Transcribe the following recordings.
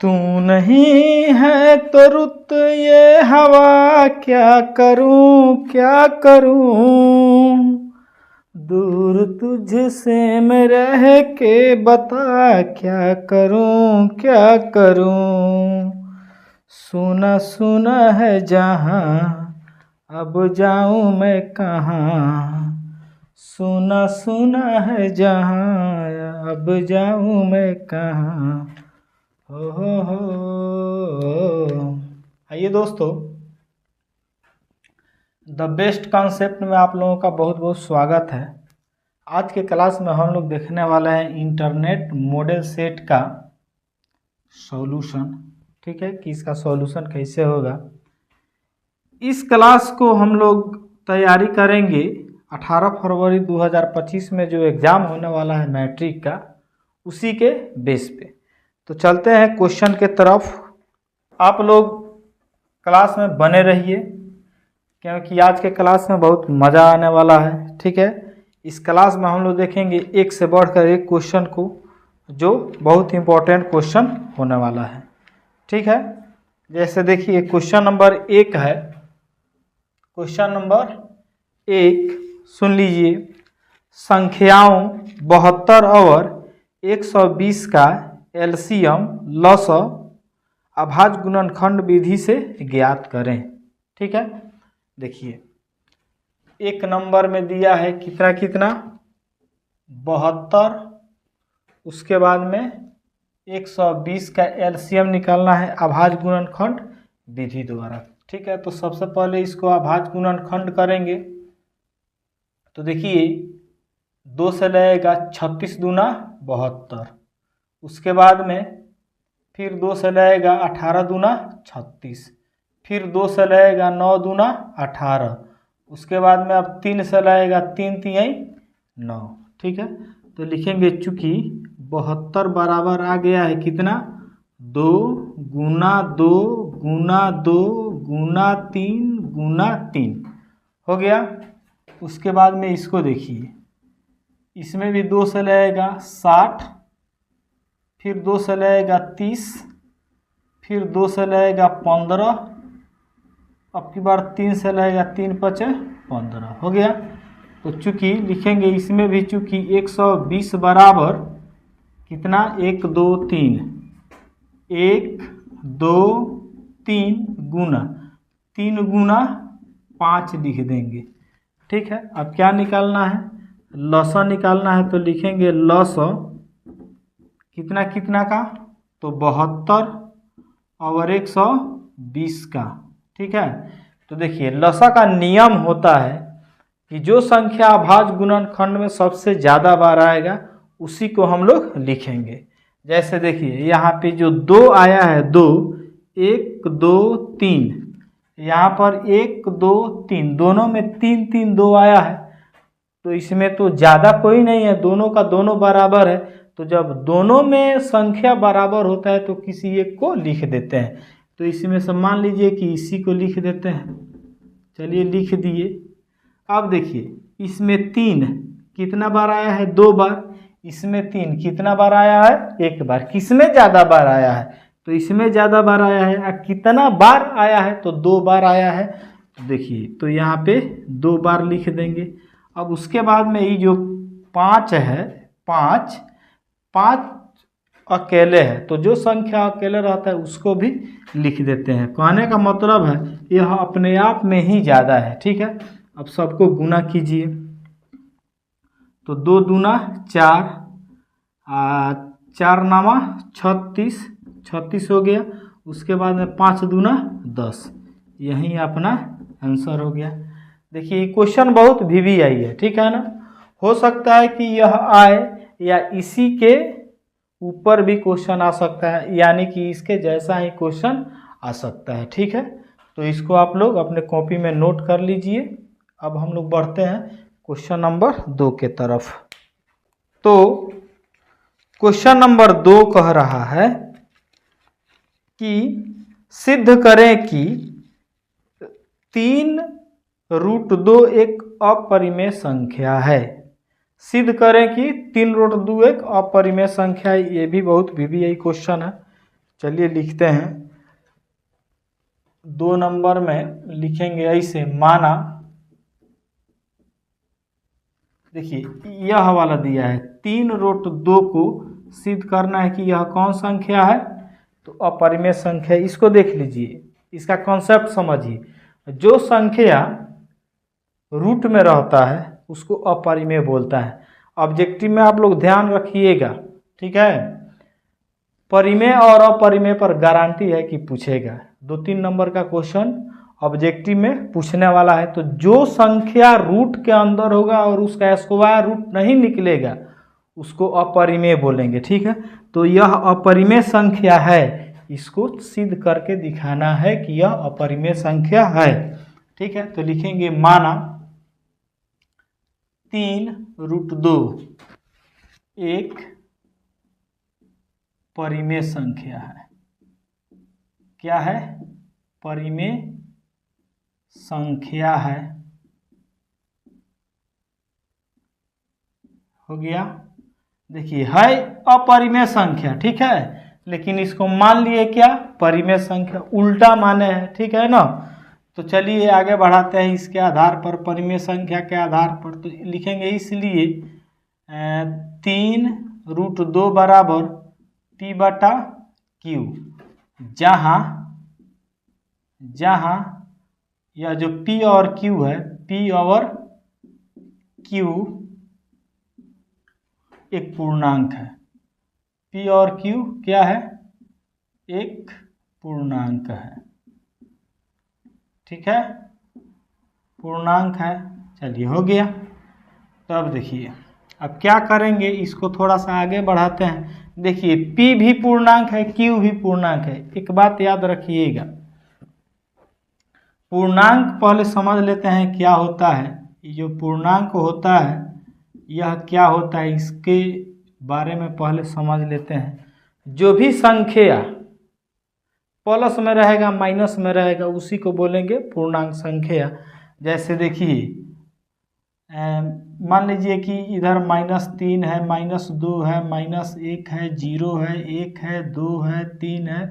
तू नहीं है तो रुत ये हवा, क्या करूं क्या करूं। दूर तुझसे मैं रह के बता, क्या करूं क्या करूं। सुना सुना है जहां, अब जाऊं मैं कहाँ। सुना सुना है जहां, अब जाऊं मैं कहाँ। हो। आइए दोस्तों, द बेस्ट कॉन्सेप्ट में आप लोगों का बहुत बहुत स्वागत है। आज के क्लास में हम लोग देखने वाले हैं इंटरनेट मॉडल सेट का सॉल्यूशन। ठीक है, कि इसका सॉल्यूशन कैसे होगा। इस क्लास को हम लोग तैयारी करेंगे 18 फरवरी 2025 में जो एग्ज़ाम होने वाला है मैट्रिक का, उसी के बेस पे। तो चलते हैं क्वेश्चन के तरफ। आप लोग क्लास में बने रहिए, क्योंकि आज के क्लास में बहुत मज़ा आने वाला है। ठीक है, इस क्लास में हम लोग देखेंगे एक से बढ़कर एक क्वेश्चन को, जो बहुत इंपॉर्टेंट क्वेश्चन होने वाला है। ठीक है, जैसे देखिए क्वेश्चन नंबर 1 है। क्वेश्चन नंबर 1 सुन लीजिए। संख्याओं 72 और 120 का एलसीएम लसअ अभाज्य गुणनखंड विधि से ज्ञात करें। ठीक है, देखिए एक नंबर में दिया है कितना कितना 72, उसके बाद में 120 का एलसीएम निकालना है अभाज्य गुणनखंड विधि द्वारा। ठीक है, तो सबसे पहले इसको अभाज्य गुणनखंड करेंगे। तो देखिए 2 से लगेगा 36 दूना 72, उसके बाद में फिर 2 से लगेगा 18 दूना 36, फिर 2 से लगेगा 9 दूना 18, उसके बाद में अब 3 से लगेगा 3 तिहाई 9। ठीक है, तो लिखेंगे चूँकि 72 बराबर आ गया है कितना 2 गुना 2 गुना 2 गुना 3 गुना 3 हो गया। उसके बाद में इसको देखिए, इसमें भी 2 से लगेगा 60, फिर 2 से लगेगा 30, फिर 2 से लगेगा 15, अब की बार 3 से लगेगा 3 5 15 हो गया। तो चूँकि लिखेंगे इसमें भी चूँकि 120 बराबर कितना 1 2 3 1 2 3 गुना 3 गुना 5 लिख देंगे। ठीक है, अब क्या निकालना है लसअ निकालना है। तो लिखेंगे लसअ कितना कितना का, तो 72 और 120 का। ठीक है, तो देखिए लसअ का नियम होता है कि जो संख्या अभाज्य गुणनखंड में सबसे ज़्यादा बार आएगा उसी को हम लोग लिखेंगे। जैसे देखिए यहाँ पे जो 2 आया है 2 1 2 3, यहाँ पर 1 2 3 दोनों में 3 3 2 आया है, तो इसमें तो ज़्यादा कोई नहीं है, दोनों का दोनों बराबर है। तो जब दोनों में संख्या बराबर होता है तो किसी एक को लिख देते हैं। तो इसमें से मान लीजिए कि इसी को लिख देते हैं। चलिए लिख दिए। अब देखिए इसमें 3 कितना बार आया है 2 बार, इसमें 3 कितना बार आया है 1 बार। किसमें ज़्यादा बार आया है, तो इसमें ज़्यादा बार आया है। और कितना बार आया है, तो 2 बार आया है। तो देखिए तो यहाँ पे 2 बार लिख देंगे। अब उसके बाद में ये जो 5 है 5 अकेले है, तो जो संख्या अकेले रहता है उसको भी लिख देते हैं। कहने का मतलब है यह अपने आप में ही ज़्यादा है। ठीक है, अब सबको गुना कीजिए। तो 2 दूना 4, 4 नामा 36, 36 हो गया। उसके बाद में 5 दूना 10, यही अपना आंसर हो गया। देखिए क्वेश्चन बहुत भी आई है। ठीक है ना, हो सकता है कि यह आए या इसी के ऊपर भी क्वेश्चन आ सकता है, यानी कि इसके जैसा ही क्वेश्चन आ सकता है। ठीक है, तो इसको आप लोग अपने कॉपी में नोट कर लीजिए। अब हम लोग बढ़ते हैं क्वेश्चन नंबर 2 के तरफ। तो क्वेश्चन नंबर 2 कह रहा है कि सिद्ध करें कि 3√2 एक अपरिमेय संख्या है। सिद्ध करें कि 3√2 एक अपरिमेय संख्या है। ये भी बहुत VBI क्वेश्चन है। चलिए लिखते हैं। 2 नंबर में लिखेंगे ऐसे, माना देखिए यह वाला दिया है 3√2 को सिद्ध करना है कि यह कौन संख्या है, तो अपरिमेय संख्या। इसको देख लीजिए, इसका कॉन्सेप्ट समझिए। जो संख्या रूट में रहता है उसको अपरिमेय बोलता है। ऑब्जेक्टिव में आप लोग ध्यान रखिएगा, ठीक है। परिमेय और अपरिमेय पर गारंटी है कि पूछेगा। 2-3 नंबर का क्वेश्चन ऑब्जेक्टिव में पूछने वाला है। तो जो संख्या रूट के अंदर होगा और उसका स्क्वायर रूट नहीं निकलेगा उसको अपरिमेय बोलेंगे, ठीक है। तो यह अपरिमेय संख्या है, इसको सिद्ध करके दिखाना है कि यह अपरिमेय संख्या है, ठीक है। तो लिखेंगे माना 3√2 एक परिमेय संख्या है। क्या है? परिमेय संख्या है। हो गया। देखिए है अपरिमेय संख्या, ठीक है, लेकिन इसको मान लिए क्या परिमेय संख्या, उल्टा माने हैं, ठीक है ना। तो चलिए आगे बढ़ाते हैं इसके आधार पर, परिमेय संख्या के आधार पर। तो लिखेंगे इसलिए 3√2 बराबर P/Q, जहाँ यह जो P और Q है, P और Q एक पूर्णांक है। P और Q क्या है? एक पूर्णांक है, ठीक है, पूर्णांक है। चलिए हो गया। तो अब देखिए अब क्या करेंगे, इसको थोड़ा सा आगे बढ़ाते हैं। देखिए P भी पूर्णांक है, Q भी पूर्णांक है। एक बात याद रखिएगा, पूर्णांक पहले समझ लेते हैं क्या होता है। ये जो पूर्णांक होता है यह क्या होता है, इसके बारे में पहले समझ लेते हैं। जो भी संख्या प्लस में रहेगा माइनस में रहेगा उसी को बोलेंगे पूर्णांक संख्या। जैसे देखिए मान लीजिए कि इधर -3 है, -2 है, -1 है, 0 है, 1 है, 2 है, 3 है,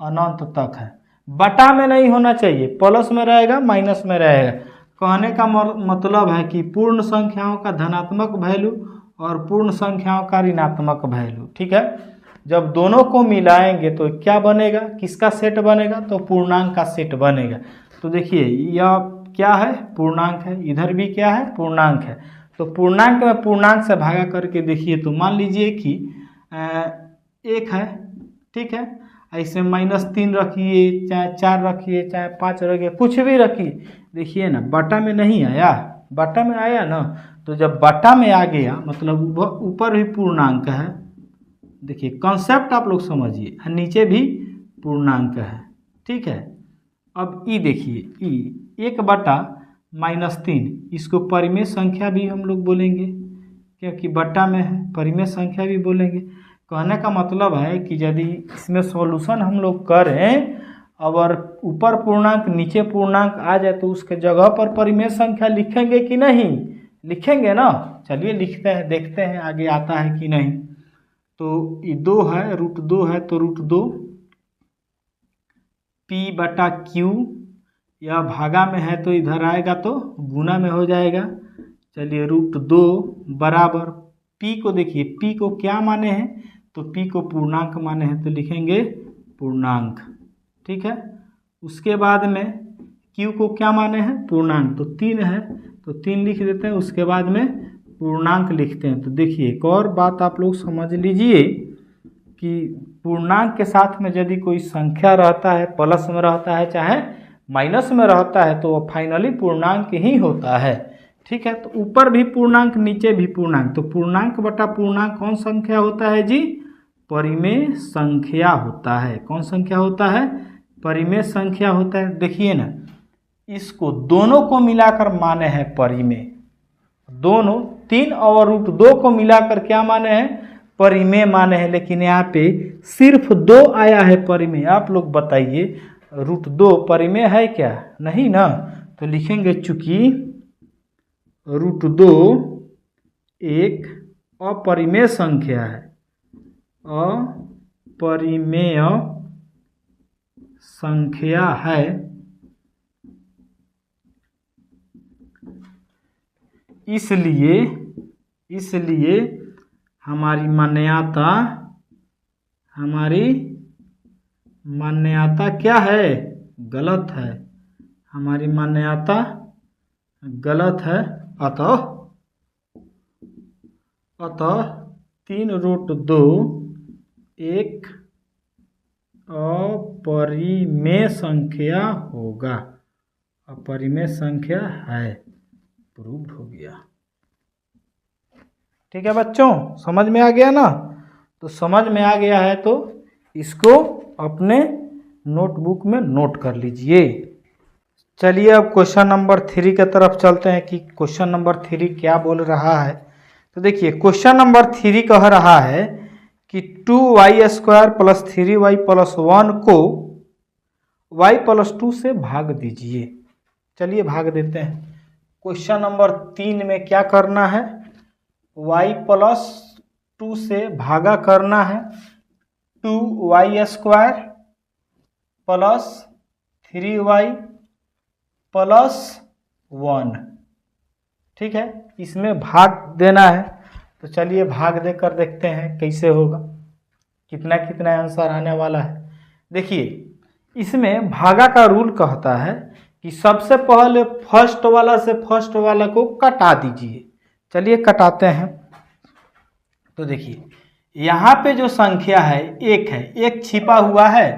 अनंत तक है। बटा में नहीं होना चाहिए, प्लस में रहेगा माइनस में रहेगा। कहने का मतलब है कि पूर्ण संख्याओं का धनात्मक वैल्यू और पूर्ण संख्याओं का ऋणात्मक वैल्यू, ठीक है। जब दोनों को मिलाएंगे तो क्या बनेगा, किसका सेट बनेगा, तो पूर्णांक का सेट बनेगा। तो देखिए यह क्या है, पूर्णांक है, इधर भी क्या है, पूर्णांक है। तो पूर्णांक में पूर्णांक से भागा करके देखिए, तो मान लीजिए कि 1 है, ठीक है, ऐसे -3 रखिए, चाहे 4 रखिए, चाहे 5 रखिए, कुछ भी रखिए। देखिए ना बटा में नहीं आया, बटा में आया ना। तो जब बटा में आ गया मतलब ऊपर भी पूर्णांक है। देखिए कॉन्सेप्ट आप लोग समझिए, नीचे भी पूर्णांक है, ठीक है। अब ई देखिए, ई 1/-3, इसको परिमेय संख्या भी हम लोग बोलेंगे क्योंकि बटा में है, परिमेय संख्या भी बोलेंगे। कहने का मतलब है कि यदि इसमें सॉल्यूशन हम लोग करें और ऊपर पूर्णांक नीचे पूर्णांक आ जाए तो उसके जगह पर परिमेय संख्या लिखेंगे कि नहीं, लिखेंगे ना। चलिए लिखते हैं, देखते हैं आगे आता है कि नहीं। तो ये 2 है, √2 है, तो √2 P/Q, यह भागा में है तो इधर आएगा तो गुना में हो जाएगा। चलिए √2 बराबर P को देखिए, P को क्या माने हैं, तो P को पूर्णांक माने हैं तो लिखेंगे पूर्णांक, ठीक है। उसके बाद में Q को क्या माने हैं, पूर्णांक, तो 3 है तो 3 लिख देते हैं। उसके बाद में पूर्णांक लिखते हैं। तो देखिए एक और बात आप लोग समझ लीजिए कि पूर्णांक के साथ में यदि कोई संख्या रहता है, प्लस में रहता है चाहे माइनस में रहता है, तो वो फाइनली पूर्णांक ही होता है, ठीक है। तो ऊपर भी पूर्णांक नीचे भी पूर्णांक, तो पूर्णांक बटा पूर्णांक कौन संख्या होता है जी, परिमेय संख्या होता है। कौन संख्या होता है, परिमेय संख्या होता है। देखिए ना, इसको दोनों को मिलाकर माने हैं परिमेय, दोनों 3 और √2 को मिलाकर क्या माने हैं, परिमेय माने हैं। लेकिन यहाँ पे सिर्फ 2 आया है परिमेय। आप लोग बताइए √2 परिमेय है क्या, नहीं ना। तो लिखेंगे चूंकि √2 एक अपरिमेय संख्या है, अपरिमेय संख्या है, इसलिए हमारी मान्यता क्या है? गलत है। हमारी मान्यता गलत है। अतः 3√2 एक अपरिमेय संख्या होगा। अपरिमेय संख्या है, प्रूव्ड हो गया। ठीक है बच्चों, समझ में आ गया ना? तो समझ में आ गया है तो इसको अपने नोटबुक में नोट कर लीजिए। चलिए अब क्वेश्चन नंबर 3 की तरफ चलते हैं कि क्वेश्चन नंबर 3 क्या बोल रहा है। तो देखिए क्वेश्चन नंबर 3 कह रहा है कि 2y² + 3y + 1 को y + 2 से भाग दीजिए। चलिए भाग देते हैं। क्वेश्चन नंबर 3 में क्या करना है? y + 2 से भागा करना है। 2y² + 3y + 1, ठीक है, इसमें भाग देना है। तो चलिए भाग देकर देखते हैं कैसे होगा, कितना कितना आंसर आने वाला है। देखिए इसमें भागा का रूल कहता है कि सबसे पहले फर्स्ट वाला से फर्स्ट वाला को कटा दीजिए। चलिए कटाते हैं। तो देखिए यहाँ पे जो संख्या है एक छिपा हुआ है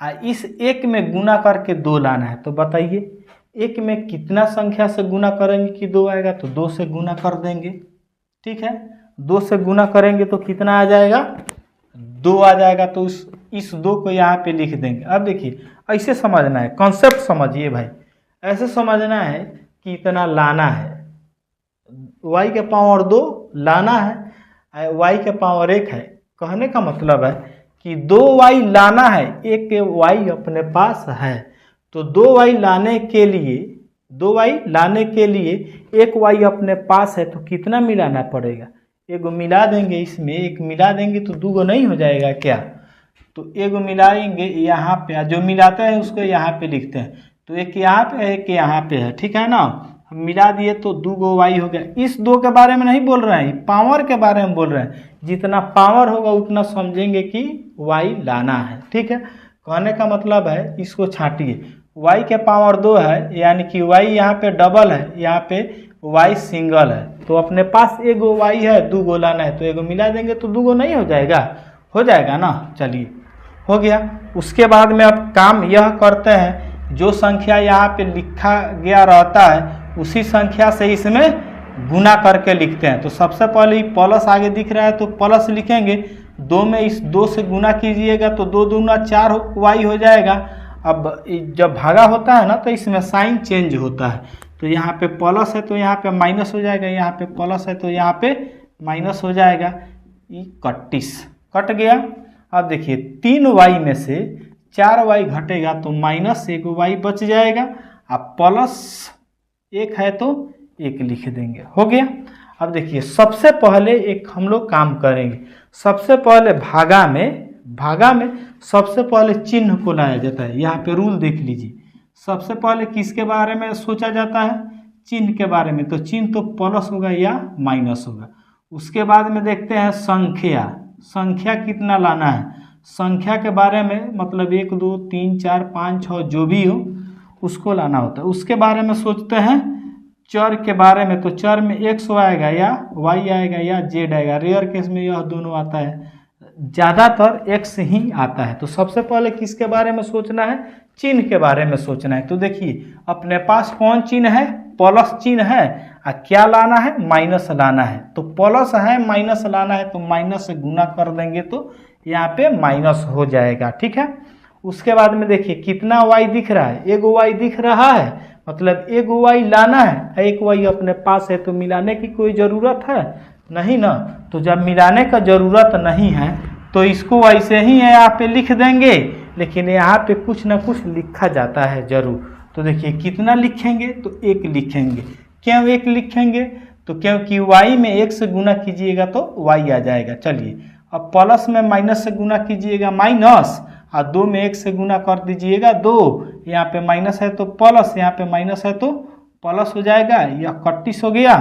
और इस एक में गुना करके 2 लाना है। तो बताइए एक में कितना संख्या से गुना करेंगे कि 2 आएगा? तो 2 से गुना कर देंगे, ठीक है। 2 से गुना करेंगे तो कितना आ जाएगा? 2 आ जाएगा। तो इस 2 को यहाँ पे लिख देंगे। अब देखिए ऐसे समझना है, कॉन्सेप्ट समझिए भाई। ऐसे समझना है कि इतना लाना है, y के पावर 2 लाना है, y के पावर 1 है। कहने का मतलब है कि 2y लाना है, एक y अपने पास है। तो 2y लाने के लिए एक y अपने पास है, तो कितना मिलाना पड़ेगा? एगो मिला देंगे, इसमें एक मिला देंगे तो 2 नहीं हो जाएगा क्या? तो एगो मिलाएंगे यहाँ पे, जो मिलाते हैं उसको यहाँ पे लिखते हैं। तो एक यहाँ पे है, एक यहाँ पे है, ठीक है ना। हम मिला दिए तो 2 y हो गया। इस 2 के बारे में नहीं बोल रहे हैं, पावर के बारे में बोल रहे हैं। जितना पावर होगा उतना समझेंगे कि y लाना है, ठीक है। कहने का मतलब है इसको छाटिए, y के पावर 2 है, यानी कि y यहाँ पे डबल है, यहाँ पे y सिंगल है। तो अपने पास एगो y है, 2 लाना है, तो एगो मिला देंगे तो 2 नहीं हो जाएगा? हो जाएगा ना। चलिए हो गया। उसके बाद में अब काम यह करते हैं, जो संख्या यहाँ पे लिखा गया रहता है उसी संख्या से इसमें गुना करके लिखते हैं। तो सबसे पहले प्लस आगे दिख रहा है तो प्लस लिखेंगे। 2 में इस 2 से गुना कीजिएगा तो 2 दूना 4y हो जाएगा। अब जब भागा होता है ना तो इसमें साइन चेंज होता है। तो यहाँ पे प्लस है तो यहाँ पे माइनस हो जाएगा, यहाँ पे प्लस है तो यहाँ पे माइनस हो जाएगा। 31 कट गया। अब देखिए 3y में से 4y घटेगा तो -1y बच जाएगा, अब प्लस 1 है तो 1 लिख देंगे। हो गया। अब देखिए सबसे पहले एक हम लोग काम करेंगे। सबसे पहले भागा में सबसे पहले चिन्ह को लाया जाता है। यहाँ पे रूल देख लीजिए, सबसे पहले किसके बारे में सोचा जाता है? चिन्ह के बारे में। तो चिन्ह तो प्लस होगा या माइनस होगा। उसके बाद में देखते हैं संख्या कितना लाना है। संख्या के बारे में मतलब 1 2 3 4 5 6 जो भी हो उसको लाना होता है। उसके बारे में सोचते हैं चर के बारे में। तो चर में x आएगा या y आएगा या z आएगा। रेयर केस में यह दोनों आता है, ज़्यादातर x ही आता है। तो सबसे पहले किसके बारे में सोचना है? चिन्ह के बारे में सोचना है। तो देखिए अपने पास कौन चिन्ह है? प्लस चिन्ह है। और क्या लाना है? माइनस लाना है। तो प्लस है, माइनस लाना है, तो माइनस से गुना कर देंगे तो यहाँ पे माइनस हो जाएगा, ठीक है। उसके बाद में देखिए कितना y दिख रहा है? एगो y दिख रहा है, मतलब एगो y लाना है, एक y अपने पास है। तो मिलाने की कोई ज़रूरत है नहीं ना। तो जब मिलाने का ज़रूरत नहीं है तो इसको ऐसे ही यहाँ पे लिख देंगे, लेकिन यहाँ पे कुछ ना कुछ लिखा जाता है ज़रूर। तो देखिए कितना लिखेंगे? तो 1 लिखेंगे। क्यों 1 लिखेंगे? तो क्योंकि y में 1 से गुना कीजिएगा तो y आ जाएगा। चलिए अब प्लस में माइनस से गुना कीजिएगा माइनस, और 2 में 1 से गुना कर दीजिएगा 2, यहाँ पे माइनस है तो प्लस, यहाँ पे माइनस है तो प्लस हो जाएगा, यह 31 हो गया।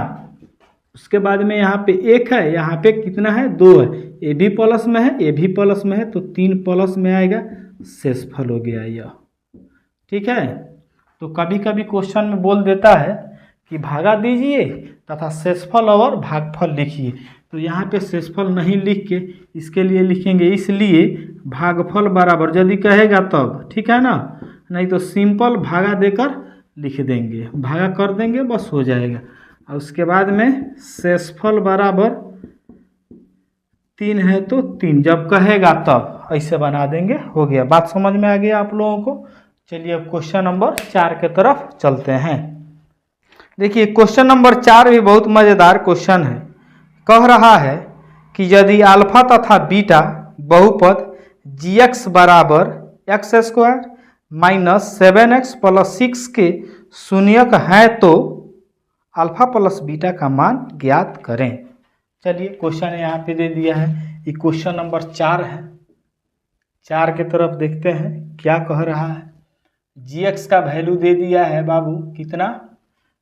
उसके बाद में यहाँ पे 1 है, यहाँ पे कितना है 2 है, ये भी प्लस में है, ये भी प्लस में है, तो 3 प्लस में आएगा, शेषफल हो गया यह। ठीक है, तो कभी कभी क्वेश्चन में बोल देता है कि भागा दीजिए तथा शेषफल और भागफल लिखिए, तो यहाँ पे शेषफल नहीं लिख के इसके लिए लिखेंगे, इसलिए भागफल बराबर यदि कहेगा तब, ठीक है ना, नहीं तो सिंपल भागा देकर लिख देंगे, भागा कर देंगे बस हो जाएगा। और उसके बाद में शेषफल बराबर 3 है तो 3 जब कहेगा तब ऐसे बना देंगे, हो गया। बात समझ में आ गया आप लोगों को। चलिए अब क्वेश्चन नंबर 4 के तरफ चलते हैं। देखिए क्वेश्चन नंबर 4 भी बहुत मज़ेदार क्वेश्चन है। कह रहा है कि यदि अल्फा तथा बीटा बहुपद gx बराबर x square minus 7x plus 6 के शून्यक है तो अल्फा प्लस बीटा का मान ज्ञात करें। चलिए क्वेश्चन यहाँ पे दे दिया है, ये क्वेश्चन नंबर 4 है। 4 के तरफ देखते हैं क्या कह रहा है। gx का वैल्यू दे दिया है बाबू, कितना,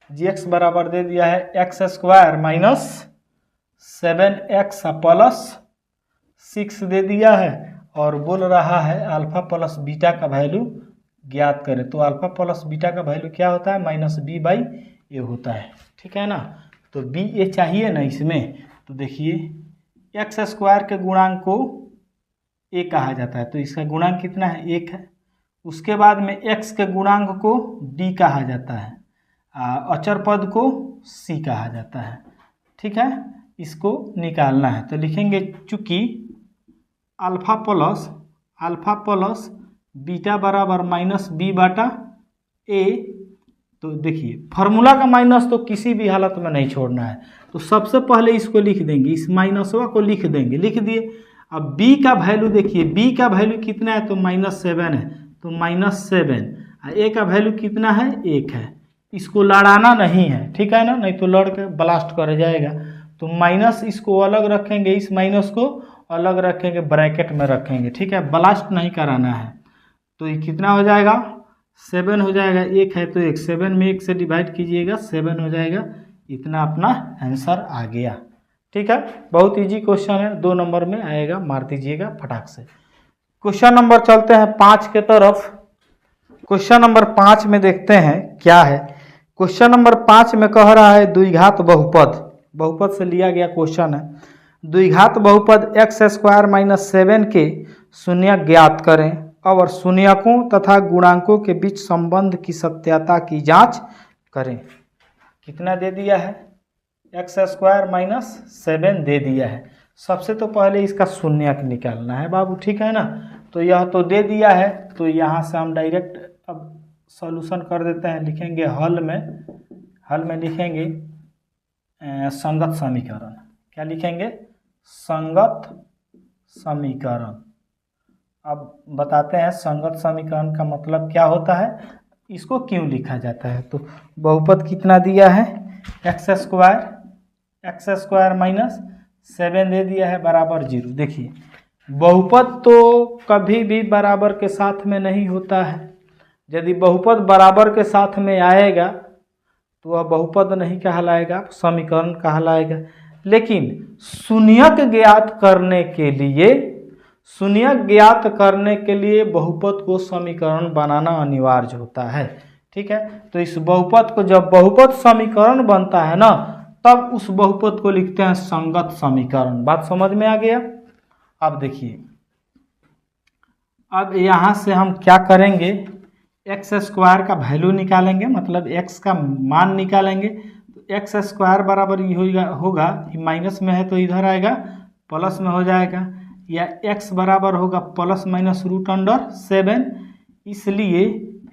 gx बराबर दे दिया है x square minus 7x plus 6 दे दिया है, और बोल रहा है अल्फा प्लस बीटा का वैल्यू ज्ञात करें। तो अल्फा प्लस बीटा का वैल्यू क्या होता है, माइनस बी बाई ए होता है, ठीक है ना। तो बी ए चाहिए ना इसमें, तो देखिए एक्स स्क्वायर के गुणांक को ए कहा जाता है, तो इसका गुणांक कितना है, 1 है। उसके बाद में x के गुणांक को d कहा जाता है, अचर पद को c कहा जाता है, ठीक है। इसको निकालना है तो लिखेंगे चूँकि अल्फा प्लस बीटा बराबर माइनस बी बाटा ए, तो देखिए फार्मूला का माइनस तो किसी भी हालत में नहीं छोड़ना है, तो सबसे पहले इसको लिख देंगे, इस माइनसवा को लिख देंगे, लिख दिए। अब b का वैल्यू देखिए, b का वैल्यू कितना है तो -7 है, तो -7, ए का वैल्यू कितना है 1 है। इसको लड़ाना नहीं है, ठीक है ना, नहीं तो लड़ के ब्लास्ट कर जाएगा। तो माइनस इसको अलग रखेंगे, इस माइनस को अलग रखेंगे, ब्रैकेट में रखेंगे, ठीक है, ब्लास्ट नहीं कराना है। तो ये कितना हो जाएगा 7 हो जाएगा, 1 है तो 1, 7 में 1 से डिवाइड कीजिएगा 7 हो जाएगा, इतना अपना आंसर आ गया, ठीक है। बहुत इजी क्वेश्चन है, 2 नंबर में आएगा, मार दीजिएगा फटाक से। क्वेश्चन नंबर चलते हैं 5 के तरफ। क्वेश्चन नंबर 5 में देखते हैं क्या है। क्वेश्चन नंबर 5 में कह रहा है द्विघात बहुपद से लिया गया क्वेश्चन है। द्विघात बहुपद एक्स स्क्वायर माइनस 7 के शून्यक ज्ञात करें और शून्यकों तथा गुणांकों के बीच संबंध की सत्यता की जांच करें। कितना दे दिया है, एक्स स्क्वायर माइनस 7 दे दिया है। सबसे तो पहले इसका शून्यक निकालना है बाबू, ठीक है ना। तो यह तो दे दिया है, तो यहाँ से हम डायरेक्ट अब सॉल्यूशन कर देते हैं। लिखेंगे हल में लिखेंगे संगत समीकरण। क्या लिखेंगे, संगत समीकरण। अब बताते हैं संगत समीकरण का मतलब क्या होता है, इसको क्यों लिखा जाता है। तो बहुपद कितना दिया है, एक्स स्क्वायर माइनस 7 दे दिया है बराबर 0। देखिए बहुपद तो कभी भी बराबर के साथ में नहीं होता है। यदि बहुपद बराबर के साथ में आएगा तो वह बहुपद नहीं कहलाएगा, समीकरण कहलाएगा। लेकिन शून्यक ज्ञात करने के लिए बहुपद को समीकरण बनाना अनिवार्य होता है, ठीक है। तो इस बहुपद को जब बहुपद समीकरण बनता है ना, तब उस बहुपद को लिखते हैं संगत समीकरण। बात समझ में आ गया। अब देखिए, अब यहाँ से हम क्या करेंगे, एक्स स्क्वायर का वैल्यू निकालेंगे, मतलब एक्स का मान निकालेंगे। तो एक्स स्क्वायर बराबर ये होगा कि माइनस में है तो इधर आएगा, प्लस में हो जाएगा, या एक्स बराबर होगा प्लस माइनस √7। इसलिए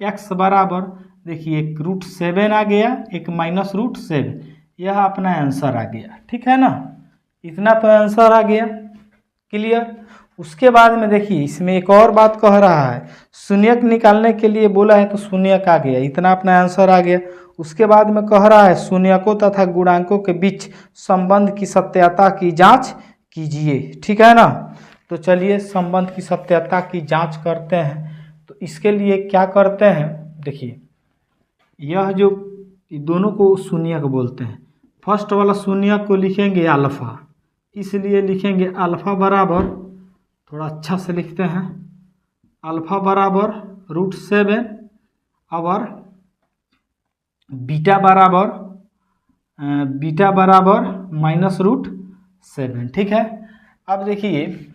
एक्स बराबर देखिए एक √7 आ गया, एक माइनस √7, यह अपना आंसर आ गया, ठीक है ना। इतना तो आंसर आ गया, क्लियर। उसके बाद में देखिए इसमें एक और बात कह रहा है, शून्यक निकालने के लिए बोला है तो शून्यक आ गया, इतना अपना आंसर आ गया। उसके बाद में कह रहा है शून्यकों तथा गुणांकों के बीच संबंध की सत्यता की जांच कीजिए, ठीक है ना। तो चलिए संबंध की सत्यता की जांच करते हैं। तो इसके लिए क्या करते हैं, देखिए यह जो दोनों को शून्यक बोलते हैं। फर्स्ट वाला शून्यक को लिखेंगे अल्फा, इसलिए लिखेंगे अल्फा बराबर, थोड़ा अच्छा से लिखते हैं, अल्फा बराबर √7 और बीटा बराबर -√7। ठीक है, अब देखिए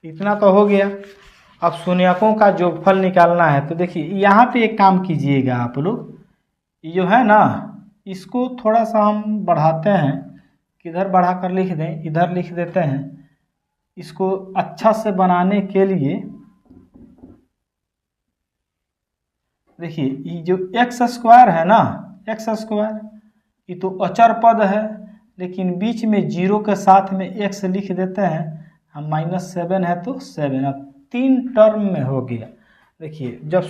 इतना तो हो गया। अब शून्यकों का जोगफल निकालना है। तो देखिए यहाँ पे एक काम कीजिएगा आप लोग, जो है ना इसको थोड़ा सा हम बढ़ाते हैं, किधर बढ़ा कर लिख दें, इधर लिख देते हैं। इसको अच्छा से बनाने के लिए देखिए ये जो x² है ना, x², ये तो अचर पद है, लेकिन बीच में 0 के साथ में x लिख देते हैं हम। -7 है तो 7, अब 3 टर्म में हो गया। देखिए जब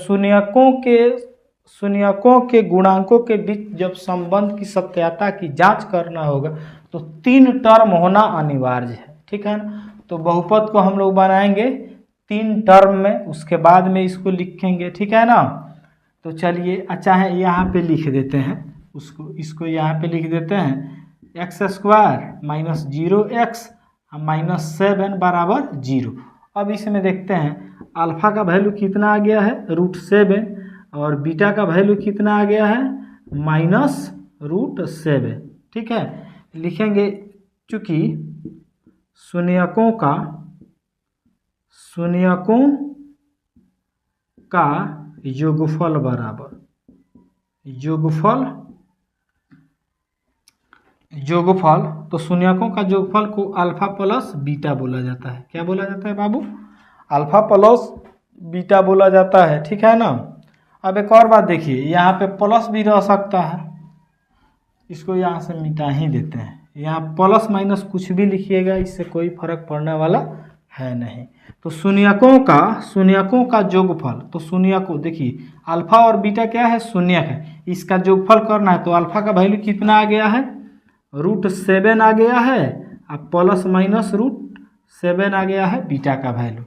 शून्यकों के गुणांकों के बीच जब संबंध की सत्यता की जांच करना होगा तो 3 टर्म होना अनिवार्य है। ठीक है ना, तो बहुपद को हम लोग बनाएंगे 3 टर्म में, उसके बाद में इसको लिखेंगे। ठीक है ना, तो चलिए अच्छा है यहाँ पे लिख देते हैं इसको यहाँ पे लिख देते हैं x² -0x -7 बराबर 0। अब इसमें देखते हैं अल्फा का वैल्यू कितना आ गया है, √7, और बीटा का वैल्यू कितना आ गया है, -√7। ठीक है, लिखेंगे चूँकि शून्यकों का योगफल बराबर योगफल, तो शून्यकों का योगफल को अल्फा प्लस बीटा बोला जाता है। क्या बोला जाता है बाबू, अल्फा प्लस बीटा बोला जाता है। ठीक है ना, अब एक और बात देखिए, यहाँ पे प्लस भी रह सकता है, इसको यहाँ से मिटा ही देते हैं। यहाँ प्लस माइनस कुछ भी लिखिएगा, इससे कोई फर्क पड़ने वाला है नहीं। तो शून्यकों का जोगफल, तो शून्यकों देखिए अल्फा और बीटा क्या है, शून्यक है, इसका जोगफल करना है। तो अल्फा का वैल्यू कितना आ गया है, √7 आ गया है, अब प्लस माइनस √7 आ गया है बीटा का वैल्यू।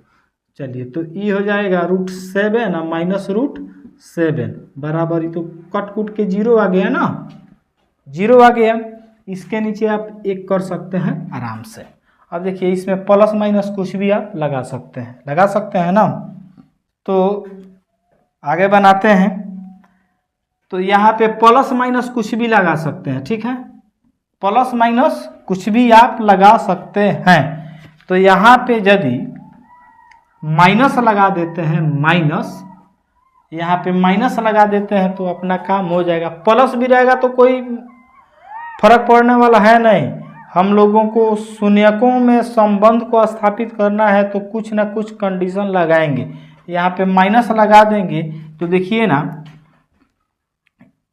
चलिए तो ये हो जाएगा √7 और -√7 बराबर, ये तो कट के 0 आ गया ना, 0 आ गया। इसके नीचे आप 1 कर सकते हैं आराम से। अब देखिए इसमें प्लस माइनस कुछ भी आप लगा सकते हैं ना। तो आगे बनाते हैं, तो यहाँ पे प्लस माइनस कुछ भी लगा सकते हैं। ठीक है, प्लस माइनस कुछ भी आप लगा सकते हैं। तो यहाँ पे यदि माइनस लगा देते हैं, यहाँ पे माइनस लगा देते हैं तो अपना काम हो जाएगा। प्लस भी रहेगा तो कोई फर्क पड़ने वाला है नहीं। हम लोगों को शून्यकों में संबंध को स्थापित करना है तो कुछ ना कुछ कंडीशन लगाएंगे। यहाँ पे माइनस लगा देंगे तो देखिए ना,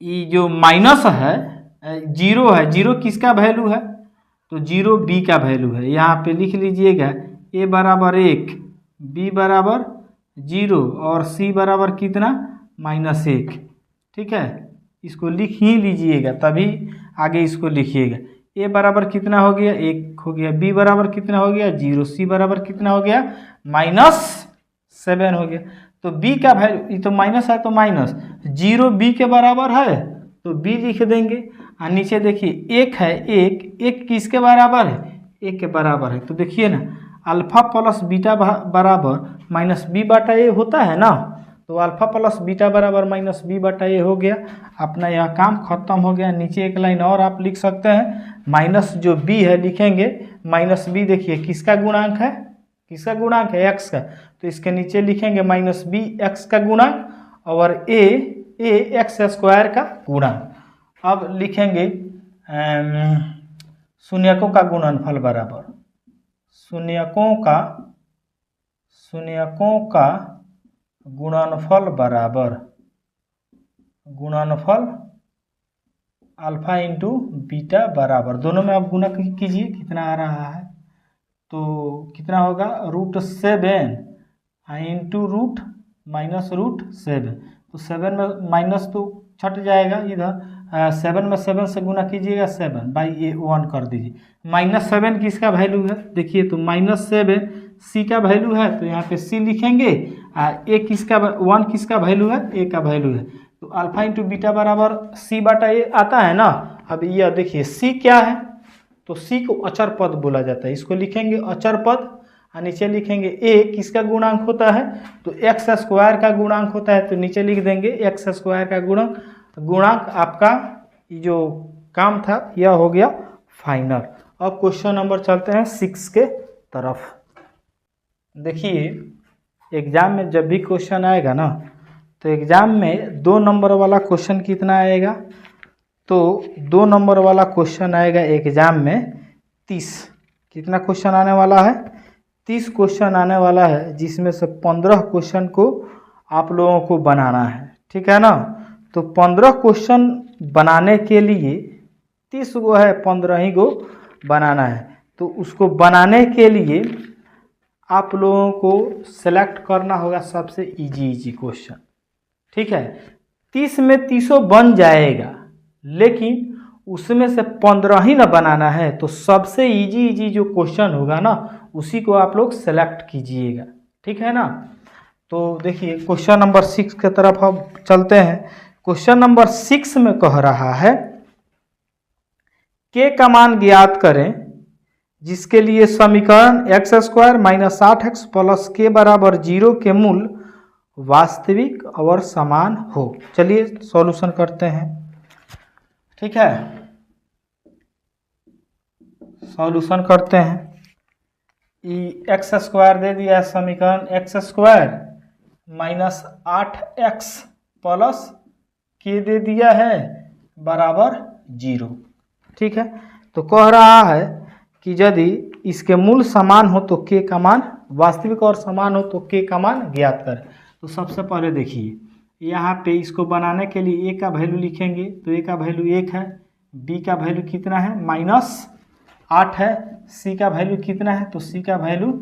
ये जो माइनस है 0 है, 0 किसका वैल्यू है, तो 0 b का वैल्यू है। यहाँ पे लिख लीजिएगा a बराबर 1, b बराबर 0 और c बराबर कितना, -1। ठीक है, इसको लिख ही लीजिएगा तभी आगे इसको लिखिएगा। a बराबर कितना हो गया, 1 हो गया, b बराबर कितना हो गया 0, c बराबर कितना हो गया -7 हो गया। तो b का वैल्यू, ये तो माइनस है तो माइनस, 0 b के बराबर है तो b लिख देंगे। और नीचे देखिए 1 है, 1 किसके बराबर है, 1 के बराबर है। तो देखिए ना अल्फा प्लस बीटा बराबर -b/a होता है ना, तो अल्फा प्लस बीटा बराबर -b/a हो गया। अपना यह काम खत्म हो गया। नीचे एक लाइन और आप लिख सकते हैं, माइनस जो b है लिखेंगे, -b देखिए किसका गुणांक है, x का, तो इसके नीचे लिखेंगे -b x का गुणांक और a x² का गुणांक। अब लिखेंगे शून्यकों का गुणनफल बराबर शून्यकों का गुणनफल बराबर गुणनफल अल्फा इंटू बीटा बराबर, दोनों में आप गुणा कीजिए कितना आ रहा है, तो कितना होगा √7 इंटू √-√7, तो 7 में माइनस तो छट जाएगा इधर, 7 में 7 से गुना कीजिएगा 7 बाई ये 1 कर दीजिए। -7 किसका वैल्यू है देखिए, तो -7 सी का वैल्यू है, तो यहाँ पे सी लिखेंगे। ए किसका 1 किसका वैल्यू है, ए का वैल्यू है, तो अल्फा इंटू बीटा बराबर सी बटा ए आता है ना। अब यह देखिए सी क्या है, तो सी को अचर पद बोला जाता है, इसको लिखेंगे अचर पद। और नीचे लिखेंगे ए किसका गुणांक होता है, तो एक्स स्क्वायर का गुणांक होता है, तो नीचे लिख देंगे एक्स स्क्वायर का गुणांक आपका जो काम था यह हो गया फाइनल। अब क्वेश्चन नंबर चलते हैं 6 के तरफ। देखिए एग्जाम में जब भी क्वेश्चन आएगा ना, तो एग्जाम में 2 नंबर वाला क्वेश्चन कितना आएगा, तो 2 नंबर वाला क्वेश्चन आएगा एग्जाम में 30। कितना क्वेश्चन आने वाला है, 30 क्वेश्चन आने वाला है, जिसमें से 15 क्वेश्चन को आप लोगों को बनाना है, ठीक है ना। तो 15 क्वेश्चन बनाने के लिए 30 गो है, 15 ही गो बनाना है। तो उसको बनाने के लिए आप लोगों को सेलेक्ट करना होगा सबसे इजी क्वेश्चन, ठीक है। 30 में 30 बन जाएगा, लेकिन उसमें से 15 ही ना बनाना है, तो सबसे इजी जो क्वेश्चन होगा ना उसी को आप लोग सेलेक्ट कीजिएगा, ठीक है ना। तो देखिए क्वेश्चन नंबर 6 के तरफ हम चलते हैं। क्वेश्चन नंबर 6 में कह रहा है के का मान ज्ञात करें जिसके लिए समीकरण x square minus 8x plus के बराबर 0 के मूल वास्तविक और समान हो। चलिए सॉल्यूशन करते हैं, ठीक है। सॉल्यूशन करते हैं। एक्स स्क्वायर दे दिया है, समीकरण x square minus 8x plus के दे दिया है बराबर 0, ठीक है। तो कह रहा है कि यदि इसके मूल समान हो तो के का मान वास्तविक और समान हो तो के का मान ज्ञात करें। तो सबसे पहले देखिए यहाँ पे इसको बनाने के लिए ए का वैल्यू लिखेंगे, तो ए का वैल्यू 1 है, बी का वैल्यू कितना है -8 है, सी का वैल्यू कितना है, तो सी का वैल्यू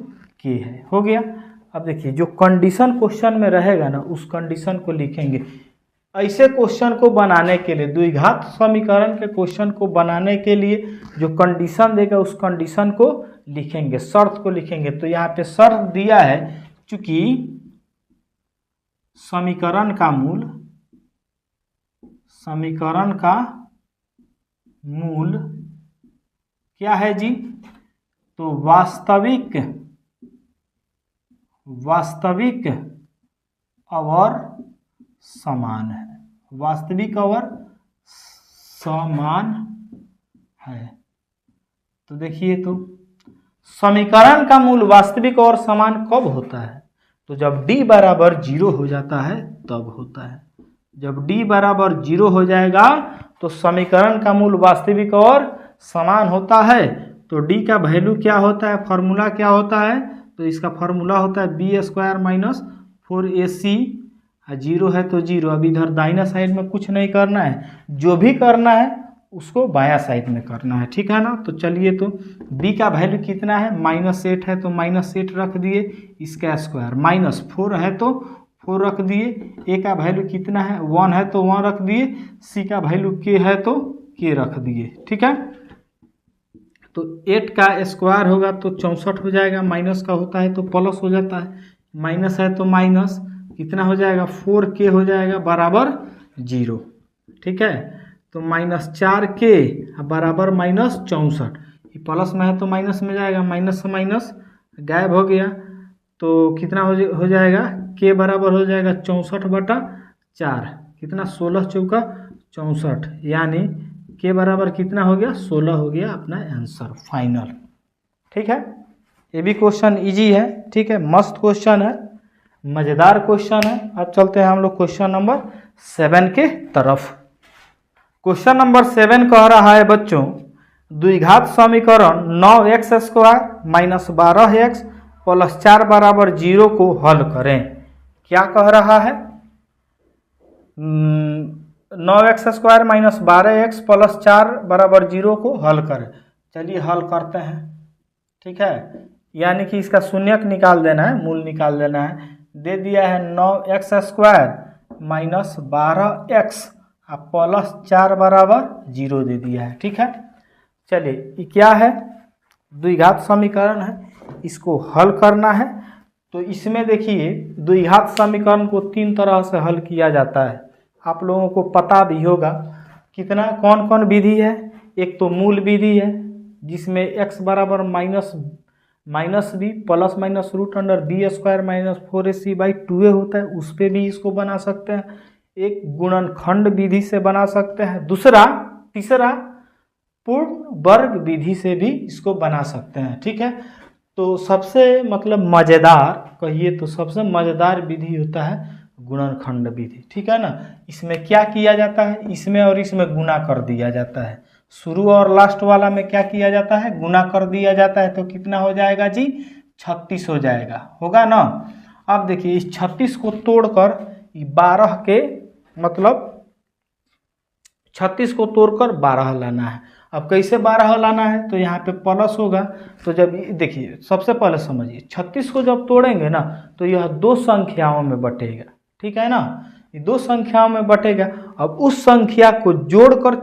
के है, हो गया। अब देखिए जो कंडीशन क्वेश्चन में रहेगा ना उस कंडीशन को लिखेंगे। ऐसे क्वेश्चन को बनाने के लिए, द्विघात समीकरण के क्वेश्चन को बनाने के लिए जो कंडीशन देगा उस कंडीशन को लिखेंगे, शर्त को लिखेंगे। तो यहाँ पे शर्त दिया है चूंकि समीकरण का मूल क्या है जी, तो वास्तविक और समान है, वास्तविक और समान है। तो देखिए तो समीकरण का मूल वास्तविक और समान कब होता है, तो जब d बराबर 0 हो जाता है तब होता है। जब d बराबर 0 हो जाएगा तो समीकरण का मूल वास्तविक और समान होता है। तो d का वैल्यू क्या होता है, फॉर्मूला क्या होता है, तो इसका फॉर्मूला होता है बी स्क्वायर माइनस 4ac, 0 है तो 0। अब इधर दाहिना साइड में कुछ नहीं करना है, जो भी करना है उसको बायां साइड में करना है, ठीक है ना। तो चलिए तो b का वैल्यू कितना है, -8 है तो -8 रख दिए, इसका स्क्वायर -4 है तो 4 रख दिए, a का वैल्यू कितना है 1 है तो 1 रख दिए, c का वैल्यू k है तो k रख दिए, ठीक है। तो 8 का स्क्वायर होगा तो 64 हो जाएगा, माइनस का होता है तो प्लस हो जाता है, माइनस है तो माइनस कितना हो जाएगा 4k हो जाएगा बराबर 0, ठीक है। तो -4k बराबर -64, ये प्लस में है तो माइनस में जाएगा, माइनस से माइनस गायब हो गया, तो कितना हो जाएगा k बराबर हो जाएगा 64/4, कितना 16 चौका 64, यानी k बराबर कितना हो गया 16 हो गया अपना आंसर फाइनल, ठीक है। ये भी क्वेश्चन इजी है, ठीक है, मस्त क्वेश्चन है, मज़ेदार क्वेश्चन है। अब चलते हैं हम लोग क्वेश्चन नंबर 7 के तरफ। क्वेश्चन नंबर 7 कह रहा है बच्चों द्विघात समीकरण 9x square minus 12x plus 4 बराबर 0 को हल करें। क्या कह रहा है, 9x square minus 12x plus 4 बराबर 0 को हल करें। चलिए हल करते हैं, ठीक है। यानी कि इसका शून्यक निकाल देना है, मूल निकाल देना है। दे दिया है 9x स्क्वायर माइनस 12x अब +4 बराबर 0 दे दिया है। ठीक है, चलिए ये क्या है, द्विघात समीकरण है, इसको हल करना है। तो इसमें देखिए द्विघात समीकरण को 3 तरह से हल किया जाता है, आप लोगों को पता भी होगा। कितना कौन कौन विधि है, एक तो मूल विधि है जिसमें x बराबर minus B plus minus root under B square minus 4ac/2a होता है, उस पर भी इसको बना सकते हैं। एक गुणनखंड विधि से बना सकते हैं। तीसरा पूर्ण वर्ग विधि से भी इसको बना सकते हैं। ठीक है, तो सबसे मतलब मज़ेदार कहिए तो सबसे मज़ेदार विधि होता है गुणनखंड विधि। ठीक है ना, इसमें क्या किया जाता है, इसमें और इसमें गुणा कर दिया जाता है। शुरू और लास्ट वाला में क्या किया जाता है, गुणा कर दिया जाता है। तो कितना हो जाएगा जी, 36 हो जाएगा, होगा ना। अब देखिए इस 36 को तोड़कर 12 के मतलब 36 को तोड़कर 12 लाना है। अब कैसे 12 लाना है, तो यहाँ पे प्लस होगा। तो जब देखिए सबसे पहले समझिए 36 को जब तोड़ेंगे ना तो यह 2 संख्याओं में बटेगा। ठीक है ना, ये 2 संख्याओं में बटेगा। अब उस संख्या को जोड़कर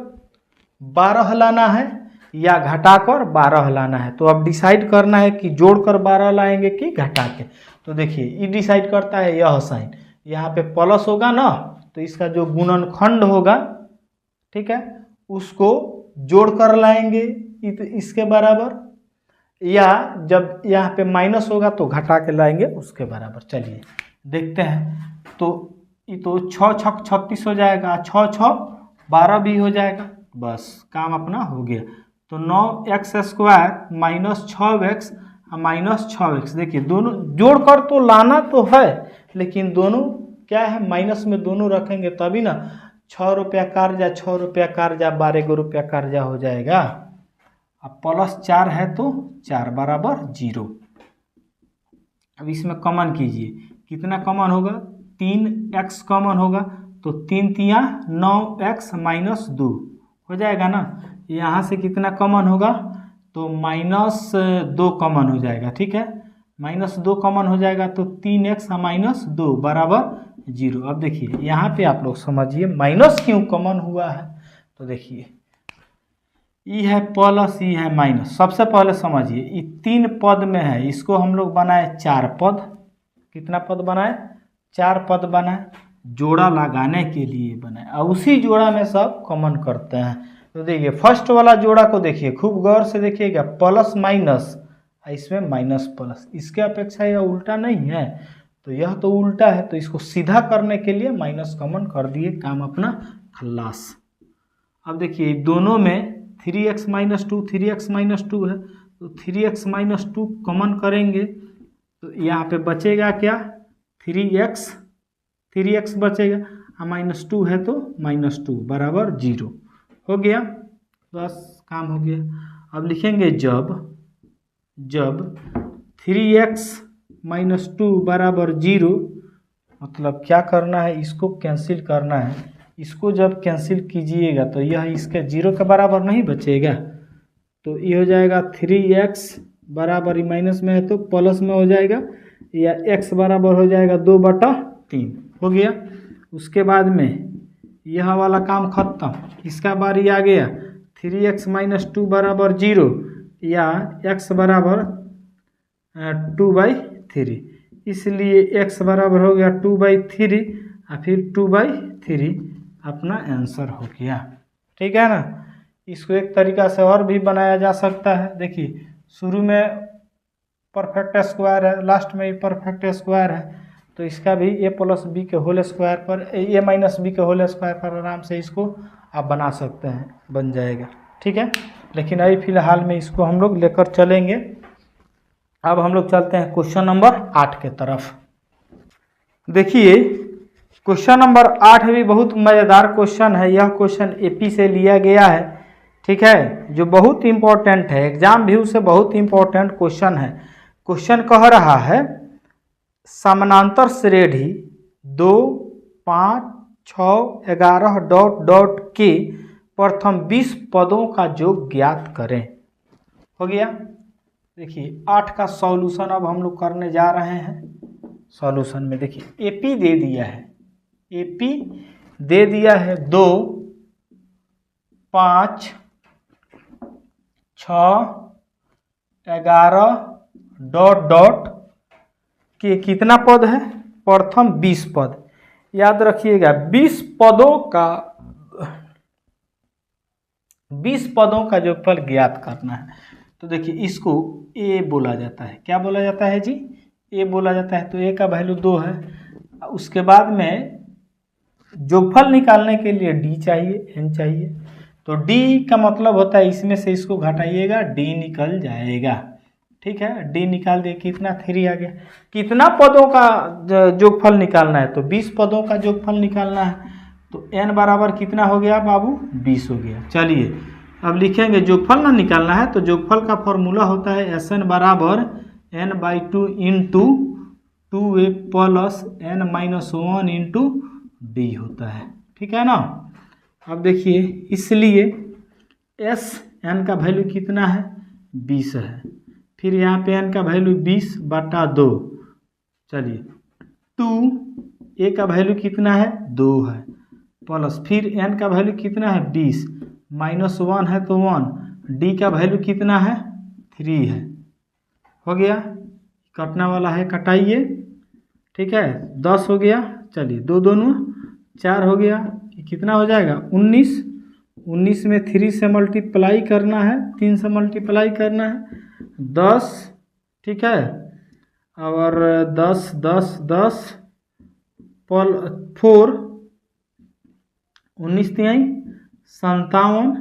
12 लाना है या घटाकर 12 लाना है। तो अब डिसाइड करना है कि जोड़कर 12 लाएंगे कि घटा के। तो देखिए ये डिसाइड करता है यह साइन, यहाँ पे प्लस होगा ना, तो इसका जो गुणनखंड होगा, ठीक है, उसको जोड़ कर लाएंगे इसके बराबर, या जब यहाँ पे माइनस होगा तो घटा के लाएंगे उसके बराबर। चलिए देखते हैं। तो ये तो 6 छक 36 हो जाएगा, 6 6 12 भी हो जाएगा, बस काम अपना हो गया। तो 9x² minus 6x minus 6x, देखिए दोनों जोड़कर तो लाना तो है, लेकिन दोनों क्या है, माइनस में दोनों रखेंगे तभी ना। 6 रुपया कर्जा 6 रुपया कर्जा 12 रुपया कर्जा हो जाएगा। अब +4 है तो 4 बराबर 0। अब इसमें कॉमन कीजिए, कितना कॉमन होगा, 3x कॉमन होगा। तो 3 तिया 9x माइनस 2 हो जाएगा ना। यहाँ से कितना कॉमन होगा, तो -2 कॉमन हो जाएगा। ठीक है, -2 कॉमन हो जाएगा तो 3x माइनस 2 बराबर 0। अब देखिए यहाँ पे आप लोग समझिए माइनस क्यों कॉमन हुआ है। तो देखिए ई है प्लस ई है माइनस। सबसे पहले समझिए ये 3 पद में है, इसको हम लोग बनाए 4 पद। कितना पद बनाए, 4 पद बनाए, जोड़ा लगाने के लिए बनाए, और उसी जोड़ा में सब कॉमन करते हैं। तो देखिए फर्स्ट वाला जोड़ा को देखिए, खूब गौर से देखिएगा, प्लस माइनस, इसमें माइनस प्लस, इसके अपेक्षा यह उल्टा नहीं है, तो यह तो उल्टा है। तो इसको सीधा करने के लिए माइनस कॉमन कर दिए, काम अपना खल्लास। अब देखिए दोनों में 3x माइनस 2 3x माइनस 2 है, तो 3x माइनस 2 कॉमन करेंगे तो यहाँ पे बचेगा क्या, 3x बचेगा, -2 है तो -2 बराबर 0 हो गया, बस काम हो गया। अब लिखेंगे जब 3x माइनस 2 बराबर 0, मतलब क्या करना है, इसको कैंसिल करना है। इसको जब कैंसिल कीजिएगा तो यह इसके 0 के बराबर नहीं बचेगा, तो ये हो जाएगा 3x बराबर माइनस में है तो प्लस में हो जाएगा, या x बराबर हो जाएगा 2/3 हो गया। उसके बाद में यह वाला काम खत्म, इसका बारी आ गया 3x माइनस 2 बराबर 0, या x बराबर 2/3, इसलिए x बराबर हो गया 2/3 और फिर 2/3 अपना आंसर हो गया। ठीक है ना, इसको एक तरीका से और भी बनाया जा सकता है। देखिए शुरू में परफेक्ट स्क्वायर है, लास्ट में भी परफेक्ट स्क्वायर है, तो इसका भी a प्लस बी के होल स्क्वायर पर a माइनस बी के होल स्क्वायर पर आराम से इसको आप बना सकते हैं, बन जाएगा। ठीक है, लेकिन अभी फिलहाल में इसको हम लोग लेकर चलेंगे। अब हम लोग चलते हैं क्वेश्चन नंबर 8 के तरफ। देखिए क्वेश्चन नंबर 8 भी बहुत मज़ेदार क्वेश्चन है। यह क्वेश्चन एपी से लिया गया है, ठीक है, जो बहुत इंपॉर्टेंट है, एग्जाम व्यू से बहुत इंपॉर्टेंट क्वेश्चन है। क्वेश्चन कह रहा है समानांतर श्रेणी 2 5 6 11 डॉट डॉट के प्रथम 20 पदों का योग ज्ञात करें। हो गया। देखिए 8 का सॉल्यूशन अब हम लोग करने जा रहे हैं। सॉल्यूशन में देखिए एपी दे दिया है, एपी दे दिया है 2, 5, 6, 11 डॉट डॉट के कितना पद है, प्रथम 20 पद। याद रखिएगा 20 पदों का जोगफल ज्ञात करना है। तो देखिए इसको ए बोला जाता है। क्या बोला जाता है जी? ए बोला जाता है। तो ए का वैल्यू 2 है। उसके बाद में जोगफल निकालने के लिए डी चाहिए, एन चाहिए। तो डी का मतलब होता है इसमें से इसको घटाइएगा, डी निकल जाएगा। ठीक है, डी निकाल दिए, कितना 3 आ गया। कितना पदों का जोगफल निकालना है? तो 20 पदों का जोगफल निकालना है। तो n बराबर कितना हो गया बाबू? 20 हो गया। चलिए अब लिखेंगे, जोगफल ना निकालना है तो जोगफल का फॉर्मूला होता है Sn बराबर n/2 into 2a plus n-1 into D होता है। ठीक है ना। अब देखिए, इसलिए Sn का वैल्यू कितना है? 20 है। फिर यहाँ पे n का वैल्यू 20/2। चलिए 2a का वैल्यू कितना है? 2 है, प्लस फिर n का वैल्यू कितना है? 20, -1 है तो 1, d का वैल्यू कितना है? 3 है। हो गया, कटना वाला है, कटाइए। ठीक है, 10 हो गया। चलिए 2 दोनों 4 हो गया। कितना हो जाएगा? 19। 19 में 3 से मल्टीप्लाई करना है, 3 से मल्टीप्लाई करना है, 10। ठीक है, और 10 10 10 4, 19 तिहाई 57,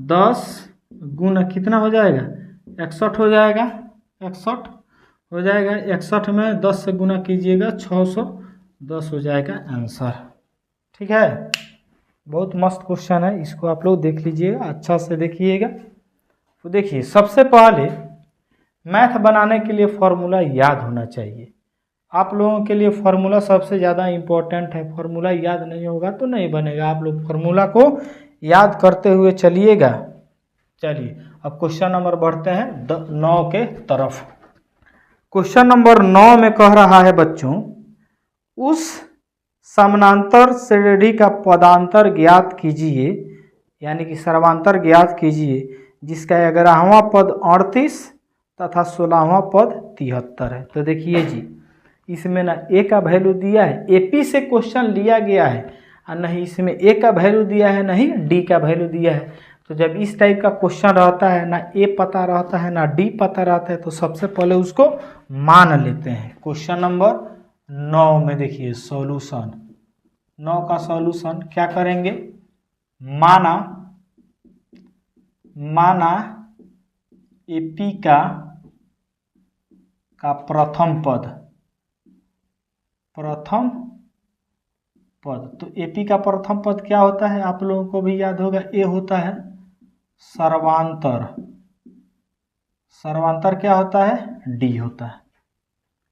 10 गुना कितना हो जाएगा? 61 हो जाएगा। 61 हो जाएगा। 61 में 10 से गुना कीजिएगा, 610 हो जाएगा आंसर। ठीक है, बहुत मस्त क्वेश्चन है, इसको आप लोग देख लीजिएगा, अच्छा से देखिएगा। तो देखिए, सबसे पहले मैथ बनाने के लिए फॉर्मूला याद होना चाहिए। आप लोगों के लिए फार्मूला सबसे ज़्यादा इम्पोर्टेंट है। फार्मूला याद नहीं होगा तो नहीं बनेगा। आप लोग फार्मूला को याद करते हुए चलिएगा। चलिए अब क्वेश्चन नंबर बढ़ते हैं 9 के तरफ। क्वेश्चन नंबर 9 में कह रहा है बच्चों, उस समानांतर श्रेणी का पदांतर ज्ञात कीजिए, यानी कि सर्वांतर ज्ञात कीजिए, जिसका 11वां पद 38 तथा 16वां पद 73 है। तो देखिए जी, इसमें ना ए का वैल्यू दिया है, एपी से क्वेश्चन लिया गया है, और नहीं इसमें ए का वैल्यू दिया है, नहीं डी का वैल्यू दिया है। तो जब इस टाइप का क्वेश्चन रहता है, ना ए पता रहता है ना डी पता रहता है, तो सबसे पहले उसको मान लेते हैं। क्वेश्चन नंबर 9 में देखिए सॉल्यूशन, 9 का सॉल्यूशन क्या करेंगे? माना एपी का प्रथम पद, तो एपी का प्रथम पद क्या होता है? आप लोगों को भी याद होगा, ए होता है सर्वांतर। सर्वांतर क्या होता है? डी होता है।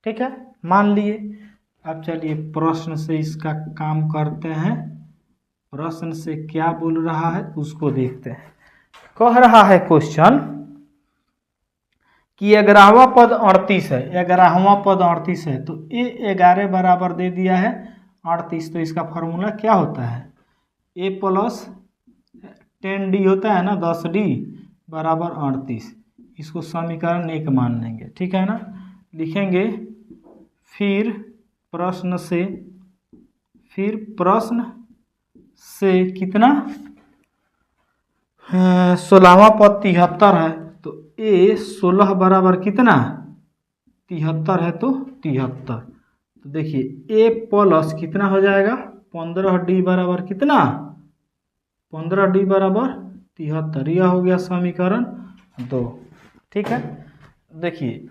ठीक है, मान लिए। अब चलिए प्रश्न से इसका काम करते हैं। प्रश्न से क्या बोल रहा है उसको देखते हैं। कह रहा है क्वेश्चन कि 11वां पद 38 है। 11वां पद 38 है, तो ए 11 बराबर दे दिया है 38। तो इसका फॉर्मूला क्या होता है? ए प्लस 10d होता है ना, 10d बराबर 38। इसको समीकरण 1 मान लेंगे। ठीक है ना, लिखेंगे। फिर प्रश्न से कितना? 16वां पद 73 है, तो ए 16 बराबर कितना? 73 है, तो 73। तो देखिए ए प्लस कितना हो जाएगा? 15d बराबर कितना? 15d बराबर 73। यह हो गया समीकरण 2। ठीक है, देखिए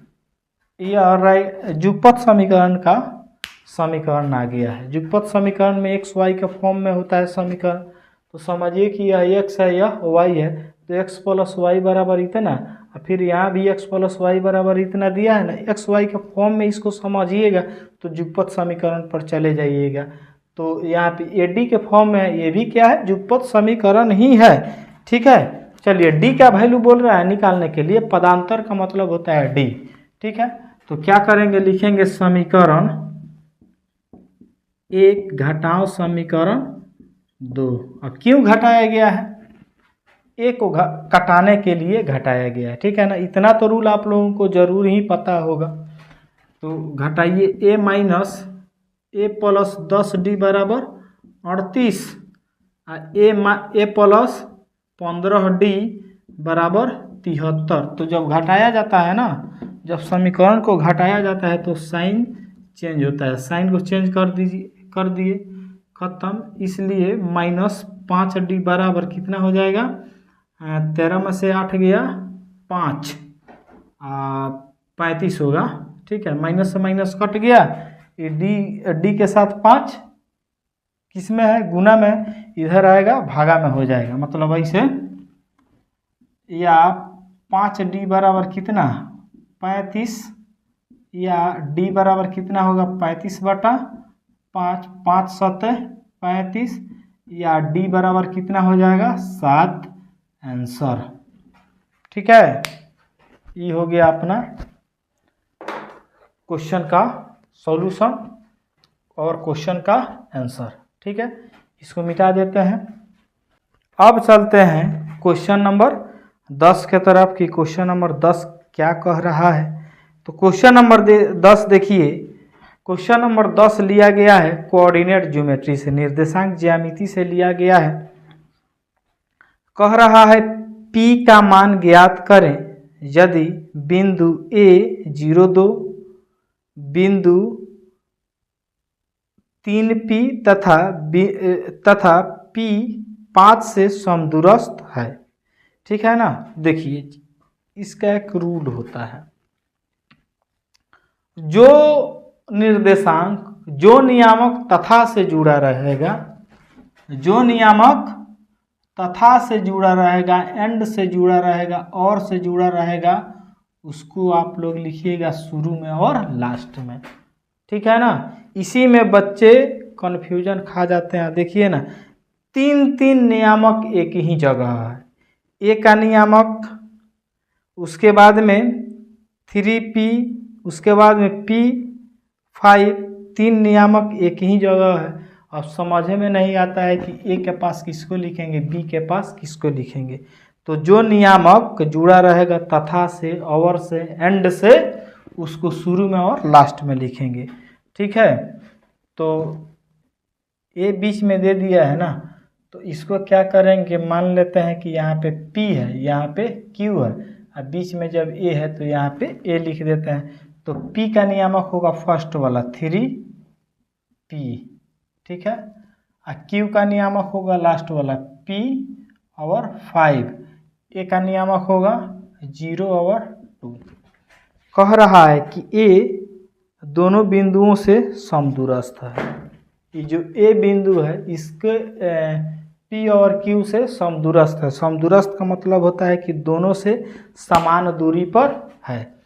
यह जुगपथ समीकरण का समीकरण आ गया है। जुगपथ समीकरण में एक्स वाई के फॉर्म में होता है समीकरण। तो समझिए कि यह x है, यह y है, तो x प्लस वाई बराबर इतना, और फिर यहाँ भी x प्लस वाई बराबर इतना दिया है ना, एक्स वाई के फॉर्म में इसको समझिएगा तो जुगपथ समीकरण पर चले जाइएगा। तो यहाँ पे ए डी के फॉर्म में है, ये भी क्या है? जुगपथ समीकरण ही है। ठीक है, चलिए डी का वैल्यू बोल रहा है निकालने के लिए, पदांतर का मतलब होता है डी। ठीक है, तो क्या करेंगे? लिखेंगे समीकरण एक घटाओ समीकरण 2। अब क्यों घटाया गया है? ए को घटाने के लिए घटाया गया है, ठीक है ना। इतना तो रूल आप लोगों को जरूर ही पता होगा। तो घटाइए ए माइनस ए प्लस 10d बराबर 38 ए प्लस 15d बराबर 73। तो जब घटाया जाता है ना, जब समीकरण को घटाया जाता है तो साइन चेंज होता है। साइन को चेंज कर दिए, खत्म। इसलिए -5d बराबर कितना हो जाएगा? 13 में से 8 गया 5, 35 होगा, ठीक है। माइनस से माइनस कट गया, ये डी के साथ 5 किस में है? गुना में। इधर आएगा भागा में हो जाएगा, मतलब ऐसे। या 5d बराबर कितना? 35, या d बराबर कितना होगा? 35/5, 5 7 35, या d बराबर कितना हो जाएगा? 7 आंसर, ठीक है। ये हो गया अपना क्वेश्चन का सॉल्यूशन और क्वेश्चन का आंसर, ठीक है। इसको मिटा देते हैं। अब चलते हैं क्वेश्चन नंबर 10 के तरफ कि क्वेश्चन नंबर 10 क्या कह रहा है। तो क्वेश्चन नंबर 10 देखिए। क्वेश्चन नंबर 10 लिया गया है कोऑर्डिनेट ज्योमेट्री से, निर्देशांक ज्यामिति से लिया गया है। कह रहा है P का मान ज्ञात करें यदि बिंदु A 0,2, बिंदु 3P तथा P 5 से समदूरस्थ है, ठीक है ना। देखिए, इसका एक रूल होता है। जो निर्देशांक, जो नियामक तथा से जुड़ा रहेगा, जो नियामक तथा से जुड़ा रहेगा, एंड से जुड़ा रहेगा, और से जुड़ा रहेगा, उसको आप लोग लिखिएगा शुरू में और लास्ट में, ठीक है ना। इसी में बच्चे कन्फ्यूजन खा जाते हैं। देखिए ना, 3 नियामक एक ही जगह है। ए का नियामक, उसके बाद में 3P, उसके बाद में P5, 3 नियामक एक ही जगह है। अब समझ में नहीं आता है कि ए के पास किसको लिखेंगे, बी के पास किसको लिखेंगे। तो जो नियामक जुड़ा रहेगा तथा से, और से, एंड से, उसको शुरू में और लास्ट में लिखेंगे, ठीक है। तो ए बीच में दे दिया है ना, तो इसको क्या करेंगे, मान लेते हैं कि यहाँ पे P है, यहाँ पे Q है, अब बीच में जब ए है तो यहाँ पे ए लिख देते हैं। तो P का नियामक होगा फर्स्ट वाला 3P, ठीक है। और Q का नियामक होगा लास्ट वाला P और 5। ए का नियामक होगा 0 और 2। कह रहा है कि ए दोनों बिंदुओं से समदूरस्थ है। ये जो ए बिंदु है इसके P और Q से समदूरस्थ है। समदूरस्थ का मतलब होता है कि दोनों से समान दूरी पर है।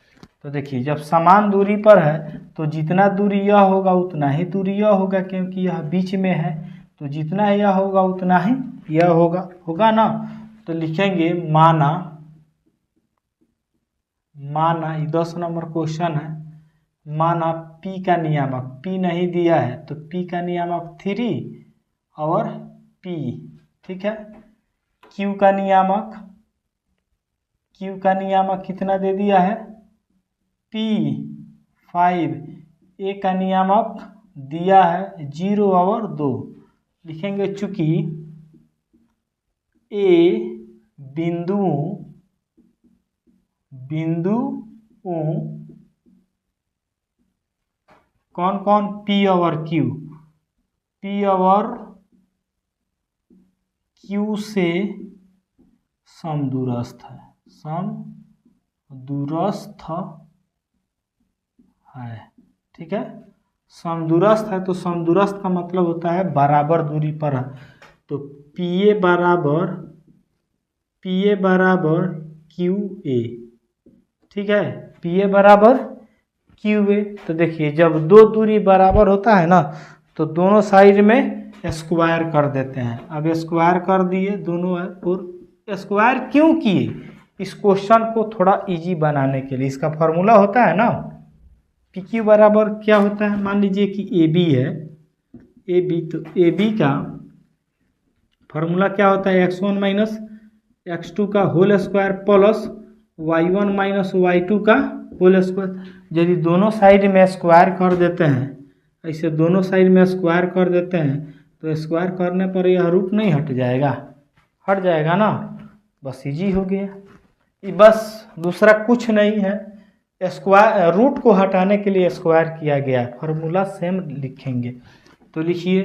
तो देखिए, जब समान दूरी पर है तो जितना दूरी यह होगा उतना ही दूरी यह होगा, क्योंकि यह बीच में है। तो जितना यह होगा उतना ही यह होगा ना। तो लिखेंगे माना, ये 10 नंबर क्वेश्चन है। माना P का नियामक, P नहीं दिया है तो P का नियामक 3 और P, ठीक है। Q का नियामक कितना दे दिया है? P5। ए का नियामक दिया है 0 और 2। लिखेंगे चूंकि ए बिंदुओं कौन कौन? P और Q, P और Q से समदूरस्थ है, ठीक है। समदूरस्थ है तो समदूरस्थ का मतलब होता है बराबर दूरी पर है। तो PA बराबर QA, ठीक है। PA बराबर QA। तो देखिए, जब दो दूरी बराबर होता है ना तो दोनों साइड में स्क्वायर कर देते हैं। अब स्क्वायर कर दिए दोनों है, और स्क्वायर क्यों किए? इस क्वेश्चन को थोड़ा इजी बनाने के लिए। इसका फॉर्मूला होता है ना, PQ बराबर क्या होता है? मान लीजिए कि AB है, ए बी, तो ए बी का फार्मूला क्या होता है, x1 माइनस x2 का whole square plus y1 minus y2 का होल स्क्वायर। यदि दोनों साइड में स्क्वायर कर देते हैं, ऐसे दोनों साइड में स्क्वायर कर देते हैं तो स्क्वायर करने पर यह रूट नहीं हट जाएगा, हट जाएगा ना, बस इजी हो गया। ये बस दूसरा कुछ नहीं है, स्क्वायर रूट को हटाने के लिए स्क्वायर किया गया, फार्मूला सेम लिखेंगे। तो लिखिए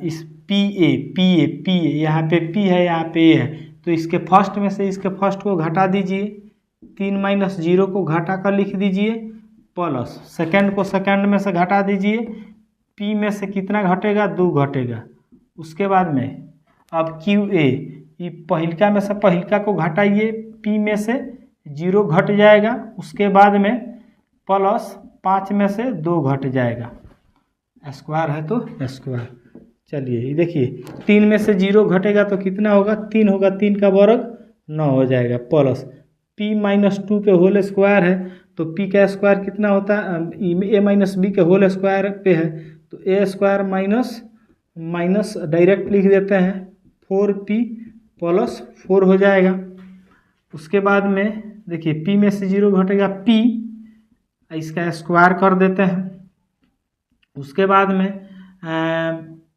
इस पी ए यहाँ पे पी है, यहाँ पे ए है, तो इसके फर्स्ट में से इसके फर्स्ट को घटा दीजिए, 3 माइनस 0 को घटा कर लिख दीजिए, प्लस सेकंड को सेकंड में से घटा दीजिए, पी में से कितना घटेगा, 2 घटेगा। उसके बाद में अब क्यू ए, ये पहिलका में से पहिलका को घटाइए, पी में से 0 घट जाएगा, उसके बाद में प्लस 5 में से 2 घट जाएगा, स्क्वायर है तो स्क्वायर। चलिए ये देखिए 3 में से 0 घटेगा तो कितना होगा, 3 होगा, 3 का वर्ग 9 हो जाएगा, प्लस p माइनस 2 के होल स्क्वायर है तो p का स्क्वायर कितना होता है, ए माइनस बी के होल स्क्वायर पे है तो ए स्क्वायर माइनस माइनस डायरेक्ट लिख देते हैं, 4p प्लस 4 हो जाएगा। उसके बाद में देखिए p में से 0 घटेगा, p इसका स्क्वायर कर देते हैं। उसके बाद में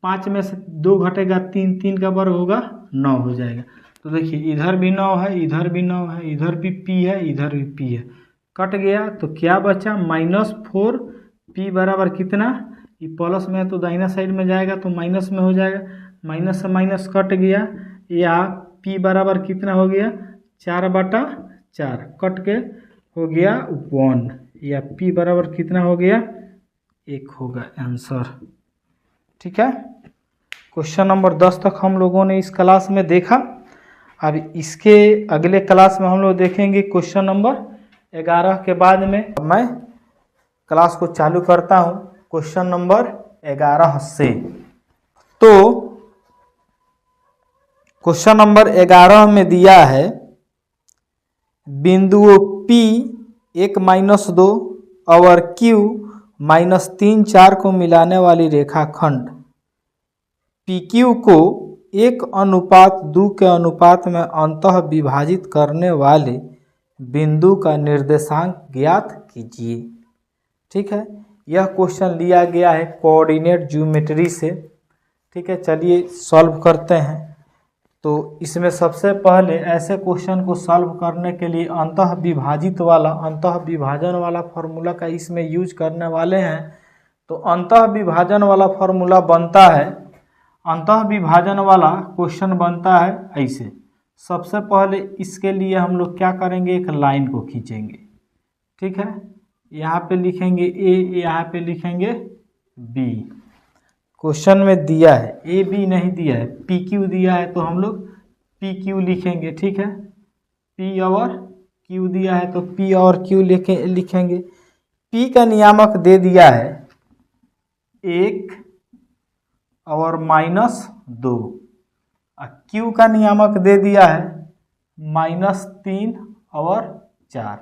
5 में से 2 घटेगा, 3, 3 का वर्ग होगा 9 हो जाएगा। तो देखिए इधर भी 9 है, इधर भी 9 है, इधर भी p है, इधर भी p है, कट गया तो क्या बचा, -4 p बराबर कितना, ये प्लस में है तो दाहिना साइड में जाएगा तो माइनस में हो जाएगा, माइनस से माइनस कट गया, या p बराबर कितना हो गया, 4/4 कट के हो गया 1, या p बराबर कितना हो गया, 1 होगा आंसर। ठीक है, क्वेश्चन नंबर 10 तक हम लोगों ने इस क्लास में देखा। अब इसके अगले क्लास में हम लोग देखेंगे क्वेश्चन नंबर 11 के बाद में। मैं क्लास को चालू करता हूं क्वेश्चन नंबर 11 से। तो क्वेश्चन नंबर 11 में दिया है बिंदुओं P 1-2 और Q -3, 4 को मिलाने वाली रेखाखंड PQ को 1:2 के अनुपात में अंतः विभाजित करने वाले बिंदु का निर्देशांक ज्ञात कीजिए। ठीक है, यह क्वेश्चन लिया गया है कोऑर्डिनेट ज्योमेट्री से। ठीक है, चलिए सॉल्व करते हैं। तो इसमें सबसे पहले ऐसे क्वेश्चन को सॉल्व करने के लिए अंतः विभाजन वाला फार्मूला का इसमें यूज करने वाले हैं। तो अंतः विभाजन वाला फार्मूला बनता है, अंतः विभाजन वाला क्वेश्चन बनता है ऐसे। सबसे पहले इसके लिए हम लोग क्या करेंगे, एक लाइन को खींचेंगे। ठीक है, यहाँ पे लिखेंगे ए, यहाँ पे लिखेंगे बी। क्वेश्चन में दिया है ए बी नहीं दिया है, पी क्यू दिया है तो हम लोग पी क्यू लिखेंगे। ठीक है, पी और क्यू दिया है तो पी और क्यू लिखेंगे। पी का नियामक दे दिया है 1 और -2, और क्यू का नियामक दे दिया है -3 और 4।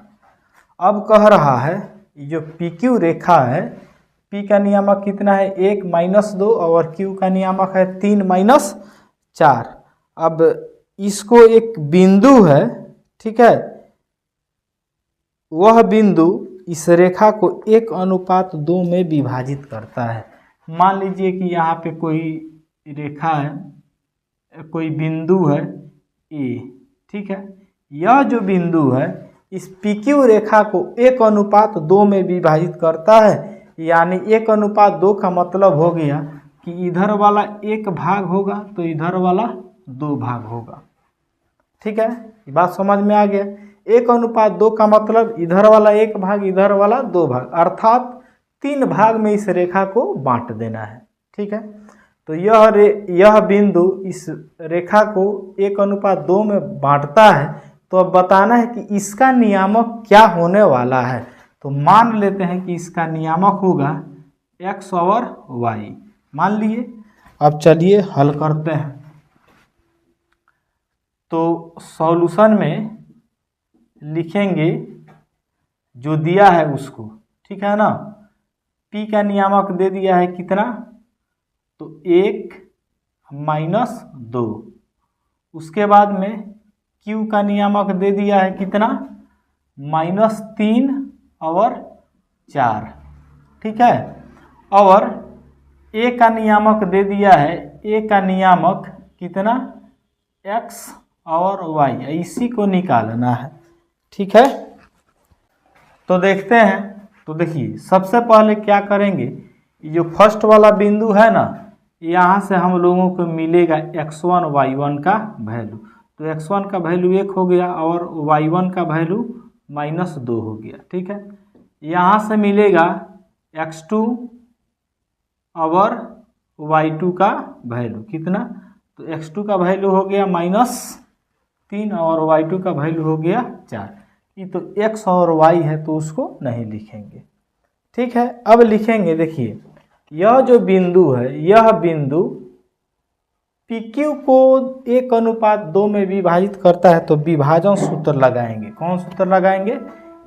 अब कह रहा है जो पी क्यू रेखा है, पी का नियामक कितना है, 1 -2 और क्यू का नियामक है 3 - 4। अब इसको एक बिंदु है, ठीक है, वह बिंदु इस रेखा को 1:2 में विभाजित करता है। मान लीजिए कि यहाँ पे कोई रेखा है, कोई बिंदु है ए। ठीक है, यह जो बिंदु है इस PQ रेखा को 1:2 में विभाजित करता है, यानी 1:2 का मतलब हो गया कि इधर वाला 1 भाग होगा तो इधर वाला 2 भाग होगा। ठीक है, ये बात समझ में आ गया। 1:2 का मतलब इधर वाला 1 भाग, इधर वाला 2 भाग, अर्थात 3 भाग में इस रेखा को बांट देना है। ठीक है, तो यह बिंदु इस रेखा को 1:2 में बांटता है। तो अब बताना है कि इसका नियामक क्या होने वाला है। तो मान लेते हैं कि इसका नियामक होगा x और y, मान लिए। अब चलिए हल करते हैं। तो सॉल्यूशन में लिखेंगे जो दिया है उसको। ठीक है ना, p का नियामक दे दिया है कितना, तो 1 - 2। उसके बाद में Q का नियामक दे दिया है कितना, -3 और 4, ठीक है। और A का नियामक दे दिया है, A का नियामक कितना, X और Y, इसी को निकालना है, ठीक है। तो देखते हैं, तो देखिए सबसे पहले क्या करेंगे, जो फर्स्ट वाला बिंदु है ना, यहाँ से हम लोगों को मिलेगा x1 y1 का वैल्यू। तो x1 का वैल्यू 1 हो गया और y1 का वैल्यू -2 हो गया, ठीक है। यहाँ से मिलेगा x2 और y2 का वैल्यू कितना, तो x2 का वैल्यू हो गया -3 और y2 का वैल्यू हो गया 4। ये तो x और y है तो उसको नहीं लिखेंगे, ठीक है। अब लिखेंगे, देखिए यह जो बिंदु है, यह बिंदु PQ को 1:2 में विभाजित करता है, तो विभाजन सूत्र लगाएंगे। कौन सूत्र लगाएंगे,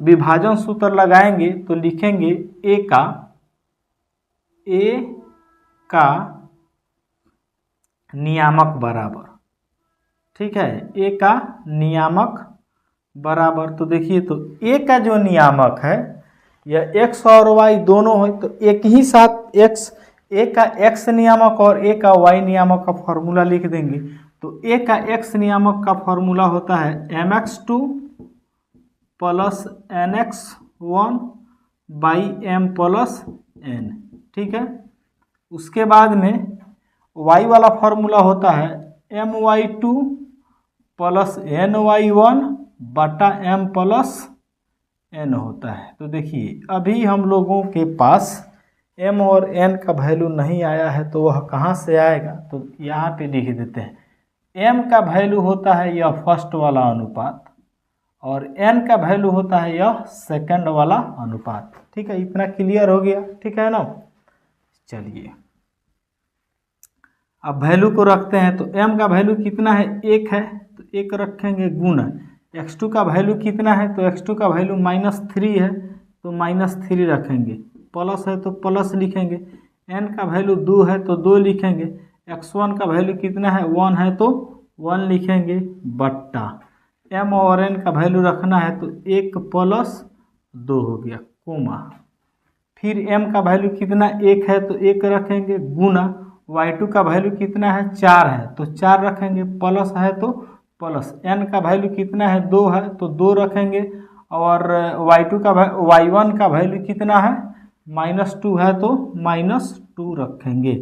विभाजन सूत्र लगाएंगे। तो लिखेंगे A का नियामक बराबर, ठीक है, A का नियामक बराबर। तो देखिए, तो A का जो नियामक है, यह x और y दोनों हो, तो एक ही साथ A का x नियामक और A का y नियामक का फॉर्मूला लिख देंगे। तो A का x नियामक का फॉर्मूला होता है mx2 + nx1 / m + n, ठीक है। उसके बाद में y वाला फॉर्मूला होता है my2 + ny1 / m + n होता है। तो देखिए अभी हम लोगों के पास m और n का वैल्यू नहीं आया है, तो वह कहाँ से आएगा, तो यहाँ पे लिख देते हैं। m का वैल्यू होता है यह फर्स्ट वाला अनुपात और n का वैल्यू होता है यह सेकंड वाला अनुपात, ठीक है। इतना क्लियर हो गया, ठीक है ना। चलिए अब वैल्यू को रखते हैं। तो m का वैल्यू कितना है, 1 है, तो 1 रखेंगे गुना। x2 का वैल्यू कितना है, तो x2 का वैल्यू -3 है, तो -3 रखेंगे। प्लस है तो प्लस लिखेंगे। n का वैल्यू 2 है तो 2 लिखेंगे। x1 का वैल्यू कितना है, 1 है तो 1 लिखेंगे, बट्टा m और n का वैल्यू रखना है, तो 1 + 2 हो गया, कोमा। फिर m का वैल्यू कितना, 1 है तो 1 रखेंगे, गुना y2 का वैल्यू कितना है, 4 है तो 4 रखेंगे, प्लस है तो प्लस। n का वैल्यू कितना है, 2 है तो 2 रखेंगे, और y1 का वैल्यू कितना है, -2 है तो -2 रखेंगे,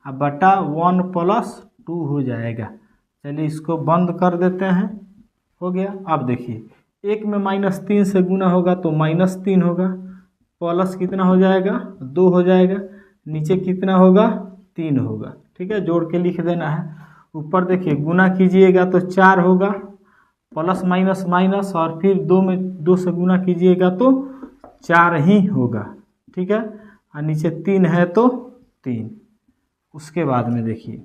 अब बटा 1 + 2 हो जाएगा। चलिए इसको बंद कर देते हैं, हो गया। अब देखिए 1 में -3 से गुना होगा तो -3 होगा, प्लस कितना हो जाएगा, 2 हो जाएगा, नीचे कितना होगा, 3 होगा, ठीक है। जोड़ के लिख देना है। ऊपर देखिए गुना कीजिएगा तो 4 होगा, प्लस माइनस माइनस, और फिर 2 में 2 से गुना कीजिएगा तो 4 ही होगा, ठीक है। और नीचे 3 है तो 3। उसके बाद में देखिए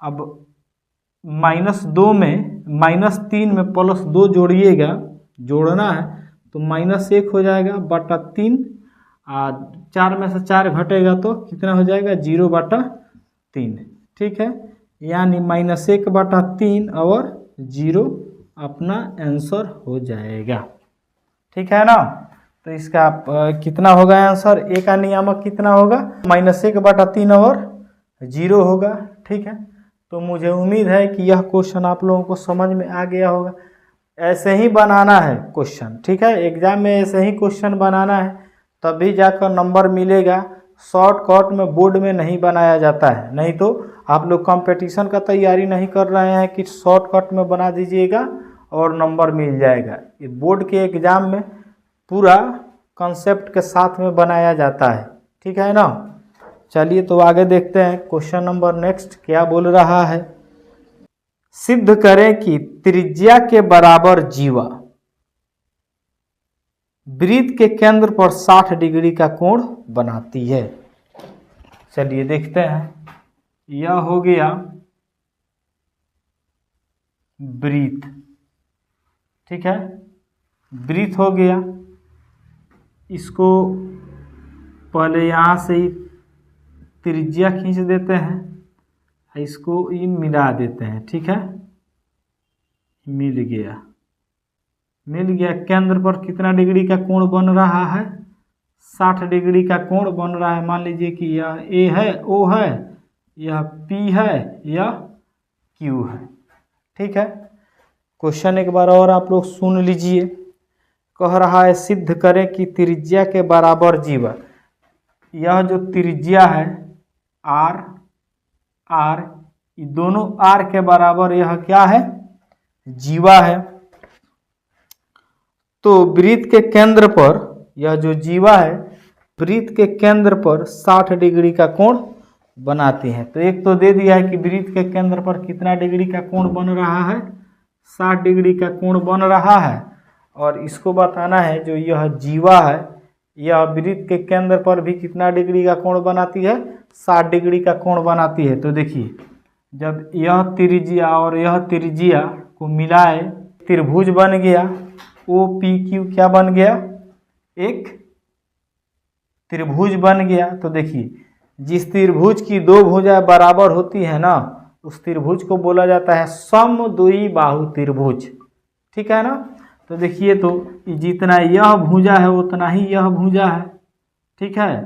अब -2 में -3 में +2 जोड़िएगा, जोड़ना है तो -1 हो जाएगा, बटा 3। 4 में से 4 घटेगा तो कितना हो जाएगा, 0/3, ठीक है। यानी -1/3 और 0 अपना आंसर हो जाएगा, ठीक है ना। तो इसका कितना होगा आंसर, A का नियामक कितना होगा, -1/3 और 0 होगा, ठीक है। तो मुझे उम्मीद है कि यह क्वेश्चन आप लोगों को समझ में आ गया होगा। ऐसे ही बनाना है क्वेश्चन, ठीक है। एग्जाम में ऐसे ही क्वेश्चन बनाना है, तभी जाकर नंबर मिलेगा। शॉर्टकट में बोर्ड में नहीं बनाया जाता है, नहीं तो आप लोग कंपटीशन का तैयारी नहीं कर रहे हैं कि शॉर्टकट में बना दीजिएगा और नंबर मिल जाएगा। ये बोर्ड के एग्ज़ाम में पूरा कॉन्सेप्ट के साथ में बनाया जाता है, ठीक है ना। चलिए तो आगे देखते हैं, क्वेश्चन नंबर नेक्स्ट क्या बोल रहा है। सिद्ध करें कि त्रिज्या के बराबर जीवा वृत्त के केंद्र पर 60 डिग्री का कोण बनाती है। चलिए देखते हैं, यह हो गया वृत्त, ठीक है, वृत्त हो गया। इसको पहले यहाँ से ही त्रिज्या खींच देते हैं, इसको ये मिला देते हैं, ठीक है। मिल गया, मिल गया। केंद्र पर कितना डिग्री का कोण बन रहा है? 60 डिग्री का कोण बन रहा है। मान लीजिए कि यह ए है, ओ है, यह पी है, यह क्यू है, ठीक है। क्वेश्चन एक बार और आप लोग सुन लीजिए। कह रहा है सिद्ध करें कि त्रिज्या के बराबर जीवा। यह जो त्रिज्या है आर, आर, ये दोनों आर के बराबर यह क्या है? जीवा है। तो वृत्त के केंद्र पर यह जो जीवा है वृत्त के केंद्र पर 60 डिग्री का कोण बनाती है। तो एक तो दे दिया है कि वृत्त के केंद्र पर कितना डिग्री का कोण बन रहा है? 60 डिग्री का कोण बन रहा है। और इसको बताना है जो यह जीवा है यह वृत्त के केंद्र पर भी कितना डिग्री का कोण बनाती है? 60 डिग्री का कोण बनाती है। तो देखिए जब यह त्रिज्या और यह त्रिज्या को मिलाए त्रिभुज बन गया। ओ पी क्यू क्या बन गया? एक त्रिभुज बन गया। तो देखिए जिस त्रिभुज की दो भुजाएं बराबर होती है ना उस त्रिभुज को बोला जाता है समद्विबाहु त्रिभुज, ठीक है ना। तो देखिए तो जितना यह भुजा है उतना ही यह भुजा है, ठीक है।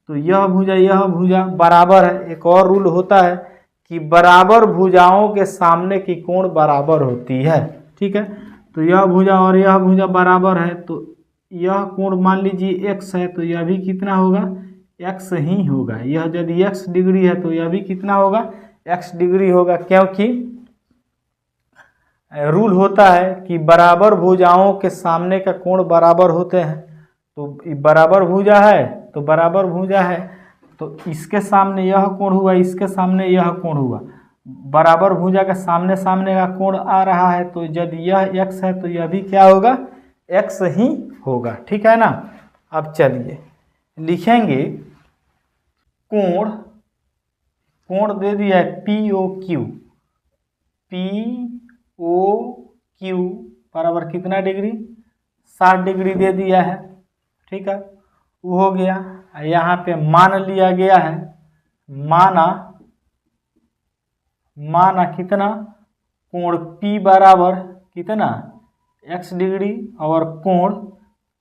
तो यह भुजा बराबर है। एक और रूल होता है कि बराबर भुजाओं के सामने की कोण बराबर होती है, ठीक है। तो यह भुजा और यह भुजा बराबर है तो यह कोण मान लीजिए x है तो यह भी कितना होगा? x ही होगा। यह यदि x डिग्री है तो यह भी कितना होगा? x डिग्री होगा, क्योंकि रूल होता है कि बराबर भुजाओं के सामने का कोण बराबर होते हैं। तो बराबर भुजा है तो बराबर भुजा है तो इसके सामने यह कोण हुआ, इसके सामने यह कोण हुआ। बराबर भुजा के सामने सामने का कोण आ रहा है तो यदि यह x है तो यह भी क्या होगा? x ही होगा, ठीक है ना। अब चलिए लिखेंगे कोण, कोण दे दिया है POQ, POQ बराबर कितना डिग्री? 60 डिग्री दे दिया है, ठीक है। वो हो गया। यहाँ पे मान लिया गया है, माना कितना? कोण P बराबर कितना? x डिग्री और कोण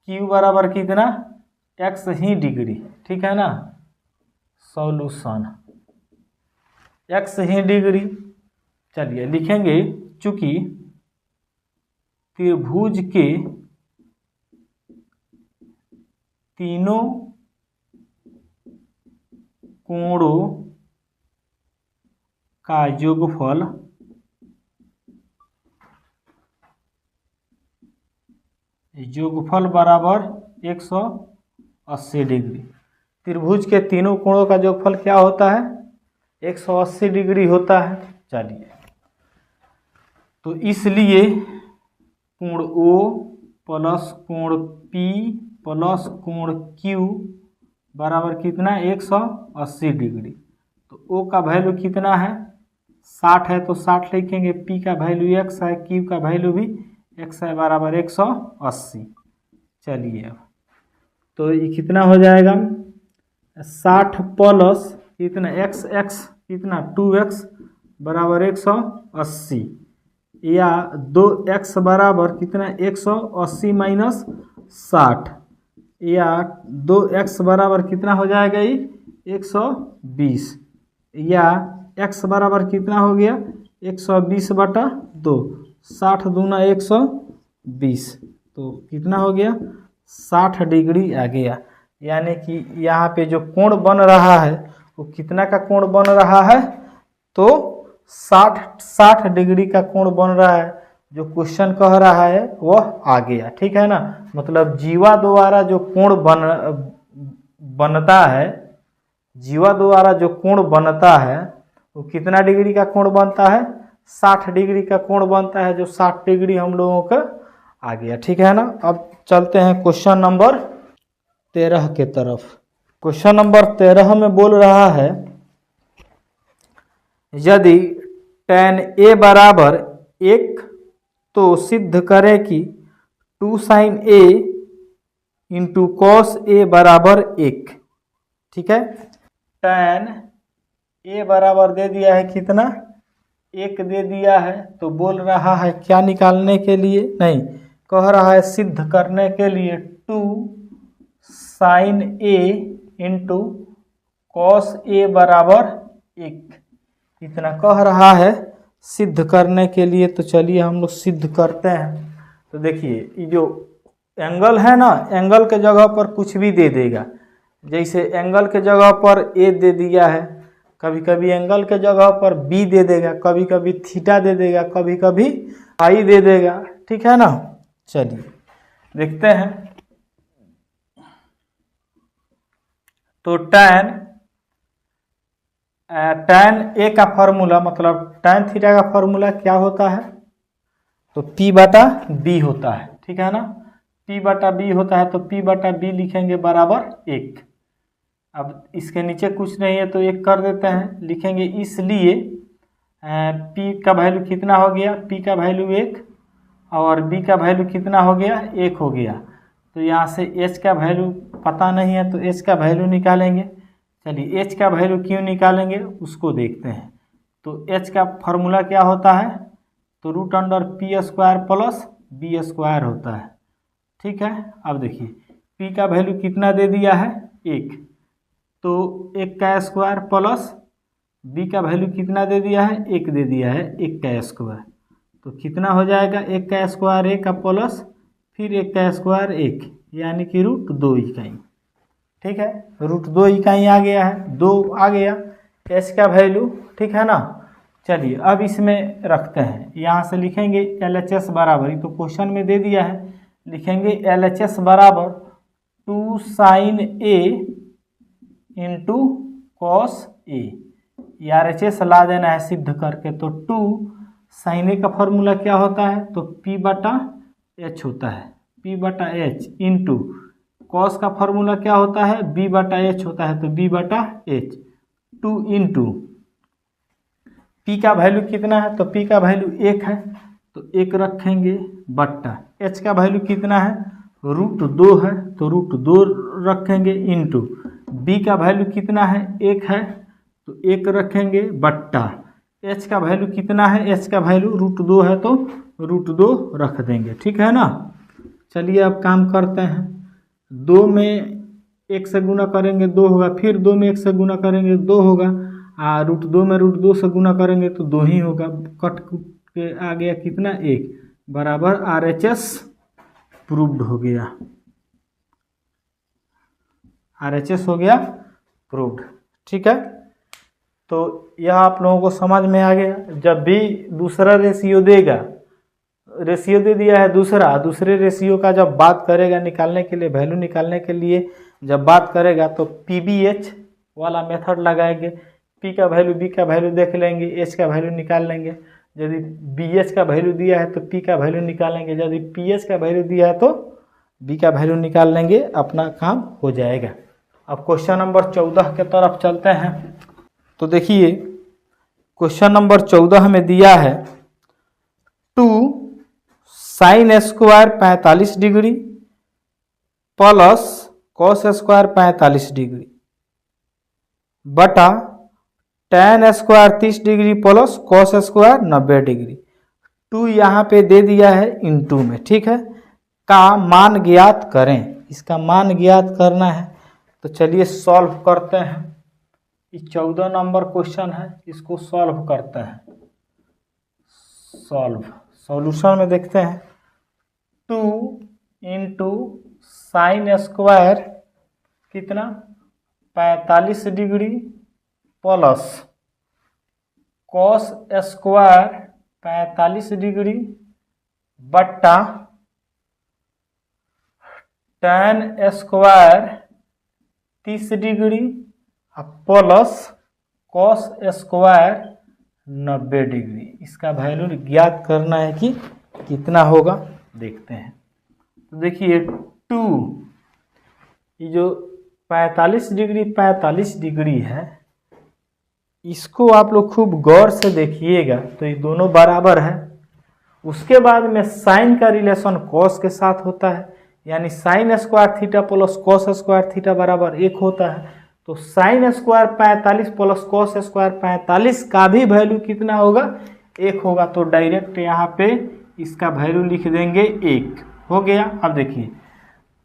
Q बराबर कितना? x ही डिग्री, ठीक है ना। सॉल्यूशन x ही डिग्री। चलिए लिखेंगे चूंकि त्रिभुज के तीनों कोणों का योगफल बराबर 180 डिग्री। त्रिभुज के तीनों कोणों का योगफल क्या होता है? 180 डिग्री होता है। चलिए तो इसलिए कोण O प्लस कोण P प्लस कोण Q बराबर कितना? 180 डिग्री। तो O का वैल्यू कितना है? 60 है तो 60 लिखेंगे। P का वैल्यू x है, Q का वैल्यू भी x है, बराबर 180। चलिए अब तो ये कितना हो जाएगा? 60 प्लस कितना x कितना 2x बराबर 180 या 2x बराबर कितना? 180 माइनस 60 या 2x बराबर कितना हो जाएगा? ये 120 या x बराबर कितना हो गया? 120 बटा 2, 60 दूना 120 तो कितना हो गया? 60 डिग्री आ गया। यानी कि यहाँ पे जो कोण बन रहा है वो कितना का कोण बन रहा है? तो 60 डिग्री का कोण बन रहा है। जो क्वेश्चन कह रहा है वह आ गया, ठीक है ना। मतलब जीवा द्वारा जो कोण बनता है, जीवा द्वारा जो कोण बनता है वो कितना डिग्री का कोण बनता है? 60 डिग्री का कोण बनता है। जो 60 डिग्री हम लोगों का आ गया, ठीक है ना। अब चलते हैं क्वेश्चन नंबर 13 के तरफ। क्वेश्चन नंबर 13 में बोल रहा है यदि tan A बराबर 1 तो सिद्ध करें कि 2 sin A into cos A बराबर 1, ठीक है। tan ए बराबर दे दिया है कितना, 1 दे दिया है। तो बोल रहा है क्या निकालने के लिए, नहीं कह रहा है सिद्ध करने के लिए 2 sin A into cos A बराबर 1, इतना कह रहा है सिद्ध करने के लिए। तो चलिए हम लोग सिद्ध करते हैं। तो देखिए ये जो एंगल है ना, एंगल के जगह पर कुछ भी दे देगा। जैसे एंगल के जगह पर ए दे दिया है, कभी कभी एंगल के जगह पर बी दे देगा, कभी कभी थीटा दे देगा, कभी कभी आई दे देगा, ठीक है ना। चलिए देखते हैं। तो tan ए का फॉर्मूला मतलब tan थीटा का फॉर्मूला क्या होता है, तो P बटा B होता है, ठीक है ना। P बटा B होता है तो P बटा B लिखेंगे बराबर 1। अब इसके नीचे कुछ नहीं है तो 1 कर देते हैं, लिखेंगे इसलिए P का वैल्यू कितना हो गया, P का वैल्यू 1 और B का वैल्यू कितना हो गया, 1 हो गया। तो यहाँ से H का वैल्यू पता नहीं है तो H का वैल्यू निकालेंगे। चलिए H का वैल्यू क्यों निकालेंगे उसको देखते हैं। तो H का फॉर्मूला क्या होता है, तो √p² प्लस b² होता है, ठीक है। अब देखिए P का वैल्यू कितना दे दिया है, 1, तो 1 का स्क्वायर प्लस B का वैल्यू कितना दे दिया है, 1 दे दिया है, 1 का स्क्वायर। तो कितना हो जाएगा, 1 का स्क्वायर 1 का प्लस फिर 1 का स्क्वायर 1, यानी कि √2 इकाई, ठीक है। √2 इकाई आ गया है, 2 आ गया H का वैल्यू, ठीक है ना। चलिए अब इसमें रखते हैं, यहाँ से लिखेंगे LHS बराबर, तो क्वेश्चन में दे दिया है, लिखेंगे LHS बराबर 2 sin A into cos A, RHS ला देना है सिद्ध करके। तो 2 sin A का फॉर्मूला क्या होता है, तो P बटा H होता है, P बटा H इंटू कॉस का फॉर्मूला क्या होता है, B बटा H होता है, तो B बटा H 2 इंटू P का वैल्यू कितना है, तो P का वैल्यू 1 है तो 1 रखेंगे बट्टा H का वैल्यू कितना है, √2 है तो √2 रखेंगे इंटू B का वैल्यू कितना है, 1 है तो 1 रखेंगे बट्टा H का वैल्यू कितना है, H का वैल्यू √2 है तो √2 रख देंगे, ठीक है ना। चलिए अब काम करते हैं। 2 में 1 से गुना करेंगे 2 होगा, फिर 2 में 1 से गुना करेंगे 2 होगा, √2 में √2 से गुना करेंगे तो 2 ही होगा। कट के आ गया कितना, 1 बराबर RHS प्रूव्ड हो गया, RHS हो गया प्रूव्ड, ठीक है। तो यह आप लोगों को समझ में आ गया। जब भी दूसरा रेशियो देगा, रेशियो दे दिया है दूसरे रेशियो का जब बात करेगा निकालने के लिए, वैल्यू निकालने के लिए जब बात करेगा तो PBH वाला मेथड लगाएंगे। P का वैल्यू B का वैल्यू देख लेंगे, H का वैल्यू निकाल लेंगे। यदि BH का वैल्यू दिया है तो P का वैल्यू निकाल लेंगे, यदि PH का वैल्यू दिया है तो B का वैल्यू निकाल लेंगे, अपना काम हो जाएगा। अब क्वेश्चन नंबर 14 के तरफ चलते हैं। तो देखिए क्वेश्चन नंबर 14 में दिया है 2 sin square 45 degree plus cos square 45 degree बटा tan square 30 degree plus cos square 90 degree. 2 यहाँ पे दे दिया है इनटू में, ठीक है, का मान ज्ञात करें। इसका मान ज्ञात करना है तो चलिए सॉल्व करते हैं। ये 14 नंबर क्वेश्चन है, इसको सॉल्व करते हैं। सॉल्यूशन में देखते हैं 2 इंटू साइन स्क्वायर कितना 45 degree plus cos square 45 degree बट्टा tan square 30 degree plus cos square 90 degree. इसका वैल्यू ज्ञात करना है कि कितना होगा, देखते हैं। तो देखिए 2, ये जो 45 डिग्री है, इसको आप लोग खूब गौर से देखिएगा तो ये दोनों बराबर है। उसके बाद में साइन का रिलेशन कॉस के साथ होता है, यानी sine square theta plus cos square theta बराबर 1 होता है। तो sine square 45 plus cos square 45 का भी वैल्यू कितना होगा, 1 होगा। तो डायरेक्ट यहाँ पे इसका वैल्यू लिख देंगे 1 हो गया। अब देखिए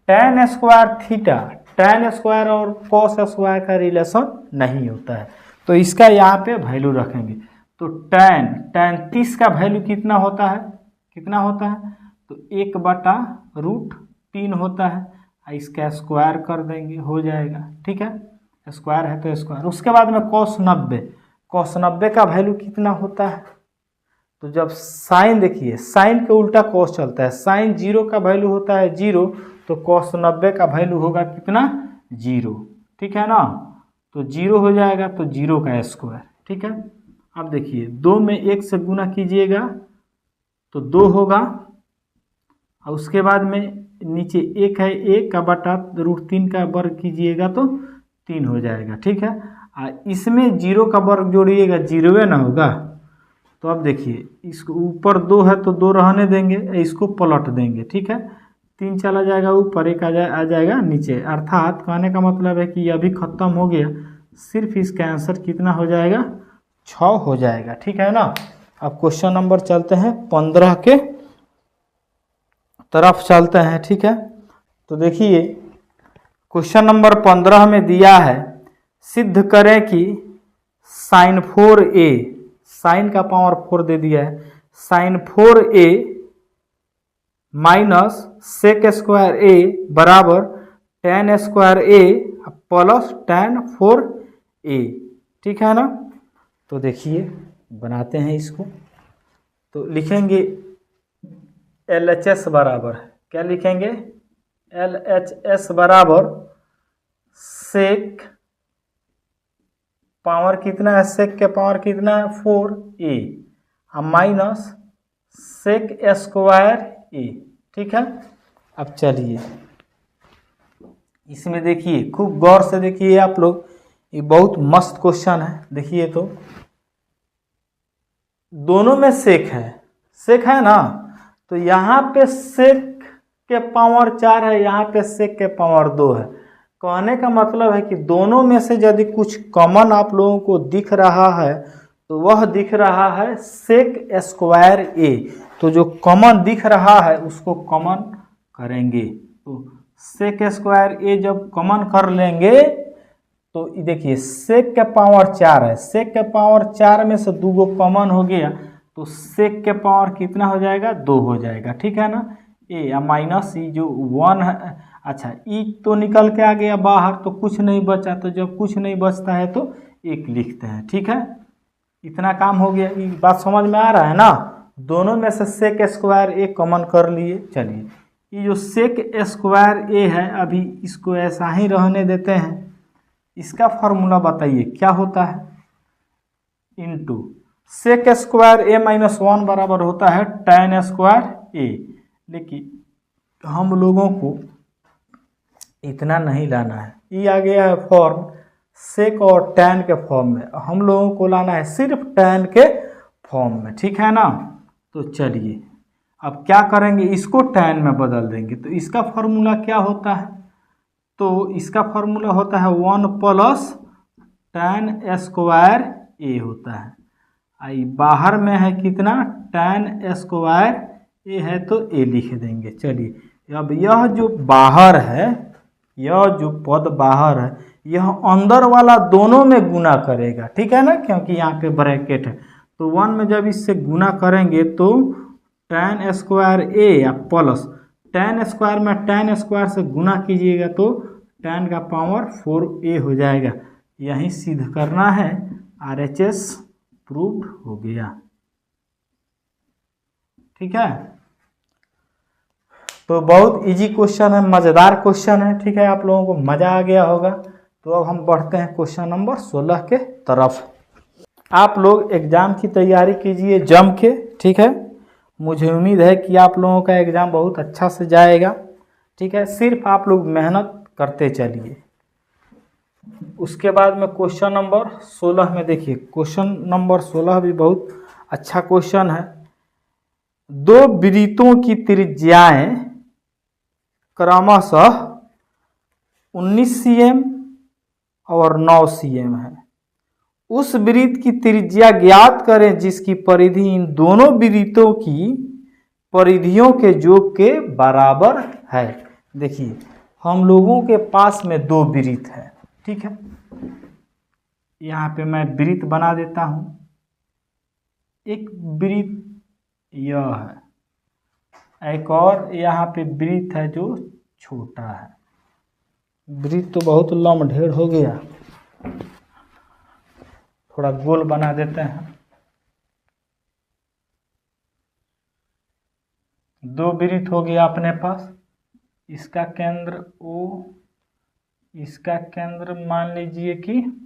tan square theta, tan square और कॉस स्क्वायर का रिलेशन नहीं होता है, तो इसका यहाँ पे वैल्यू रखेंगे। तो tan 30 का वैल्यू कितना होता है, तो 1/√3 होता है। इसका स्क्वायर कर देंगे, हो जाएगा, ठीक है, स्क्वायर है तो स्क्वायर। उसके बाद में cos 90 का वैल्यू कितना होता है, तो जब साइन, देखिए साइन के उल्टा cos चलता है, साइन 0 का वैल्यू होता है 0, तो cos 90 का वैल्यू होगा कितना, 0, ठीक है ना। तो 0 हो जाएगा, तो 0 का स्क्वायर, ठीक है। अब देखिए 2 में 1 से गुना कीजिएगा तो 2 होगा, और उसके बाद में नीचे 1 है, 1/√3 का वर्ग कीजिएगा तो 3 हो जाएगा, ठीक है। इसमें 0 का वर्ग जोड़िएगा, 0 ना होगा। तो अब देखिए इसको ऊपर 2 है तो 2 रहने देंगे, इसको पलट देंगे, ठीक है। 3 चला जाएगा ऊपर, 1 आ जाएगा नीचे। अर्थात कहने का मतलब है कि यह भी खत्म हो गया, सिर्फ इसका आंसर कितना हो जाएगा, 6 हो जाएगा, ठीक है ना। अब क्वेश्चन नंबर चलते हैं 15 के तरफ चलते हैं, ठीक है। तो देखिए क्वेश्चन नंबर 15 में दिया है, सिद्ध करें कि sin 4a, साइन का पावर 4 दे दिया है, sin 4a minus sec square a बराबर tan square a plus tan 4a, ठीक है ना। तो देखिए बनाते हैं इसको, तो लिखेंगे LHS बराबर, क्या लिखेंगे, LHS बराबर सेक पावर कितना है, सेक के पावर कितना है 4a minus sec square a, ठीक है। अब चलिए इसमें देखिए, खूब गौर से देखिए आप लोग, ये बहुत मस्त क्वेश्चन है। देखिए तो दोनों में सेक है ना, तो यहाँ पे सेक के पावर 4 है, यहाँ पे सेक के पावर 2 है। कहने का मतलब है कि दोनों में से यदि कुछ कॉमन आप लोगों को दिख रहा है तो वह दिख रहा है सेक स्क्वायर a। तो जो कॉमन दिख रहा है उसको कॉमन करेंगे, तो सेक स्क्वायर a जब कॉमन कर लेंगे तो देखिए सेक के पावर 4 है, सेक के पावर 4 में से 2 कॉमन हो गया, तो सेक के पावर कितना हो जाएगा, 2 हो जाएगा, ठीक है ना। ए माइनस ई जो 1 है, अच्छा ई तो निकल के आ गया बाहर, तो कुछ नहीं बचा, तो जब कुछ नहीं बचता है तो 1 लिखते हैं, ठीक है। इतना काम हो गया, ये बात समझ में आ रहा है ना। दोनों में से सेक स्क्वायर ए कॉमन कर लिए। चलिए ये जो सेक स्क्वायर ए है, अभी इसको ऐसा ही रहने देते हैं। इसका फॉर्मूला बताइए क्या होता है, इनटू सेक स्क्वायर ए माइनस 1 बराबर होता है tan स्क्वायर ए। लेकिन हम लोगों को इतना नहीं लाना है, ये आ गया है फॉर्म सेक और tan के फॉर्म में, हम लोगों को लाना है सिर्फ tan के फॉर्म में, ठीक है ना। तो चलिए अब क्या करेंगे, इसको tan में बदल देंगे। तो इसका फॉर्मूला क्या होता है, तो इसका फॉर्मूला होता है 1 प्लस tan स्क्वायर ए होता है। आई बाहर में है कितना, tan स्क्वायर ए है तो ए लिख देंगे। चलिए अब यह जो बाहर है, यह जो पद बाहर है, यह अंदर वाला दोनों में गुना करेगा, ठीक है ना, क्योंकि यहाँ पे ब्रैकेट है। तो 1 में जब इससे गुना करेंगे तो tan स्क्वायर ए या प्लस tan स्क्वायर में tan स्क्वायर से गुना कीजिएगा तो tan का पावर 4a हो जाएगा। यही सिद्ध करना है, RHS प्रूव्ड हो गया, ठीक है। तो बहुत इजी क्वेश्चन है, मज़ेदार क्वेश्चन है, ठीक है, आप लोगों को मज़ा आ गया होगा। तो अब हम बढ़ते हैं क्वेश्चन नंबर 16 के तरफ। आप लोग एग्ज़ाम की तैयारी कीजिए जम के, ठीक है। मुझे उम्मीद है कि आप लोगों का एग्ज़ाम बहुत अच्छा से जाएगा, ठीक है। सिर्फ आप लोग मेहनत करते चलिए। उसके बाद में क्वेश्चन नंबर 16 में देखिए, क्वेश्चन नंबर 16 भी बहुत अच्छा क्वेश्चन है। 2 वृत्तों की त्रिज्याएं क्रमशः 19 cm और 9 cm है। उस वृत्त की त्रिज्या ज्ञात करें जिसकी परिधि इन दोनों वृत्तों की परिधियों के योग के बराबर है। देखिए हम लोगों के पास में 2 वृत्त है, ठीक है। यहाँ पे मैं वृत्त बना देता हूँ। एक वृत्त यह है, एक और यहाँ पे वृत्त है जो छोटा है। वृत्त तो बहुत लम्बढेर हो गया, थोड़ा गोल बना देते हैं। 2 वृत्त हो गया अपने पास। इसका केंद्र O, इसका केंद्र मान लीजिए कि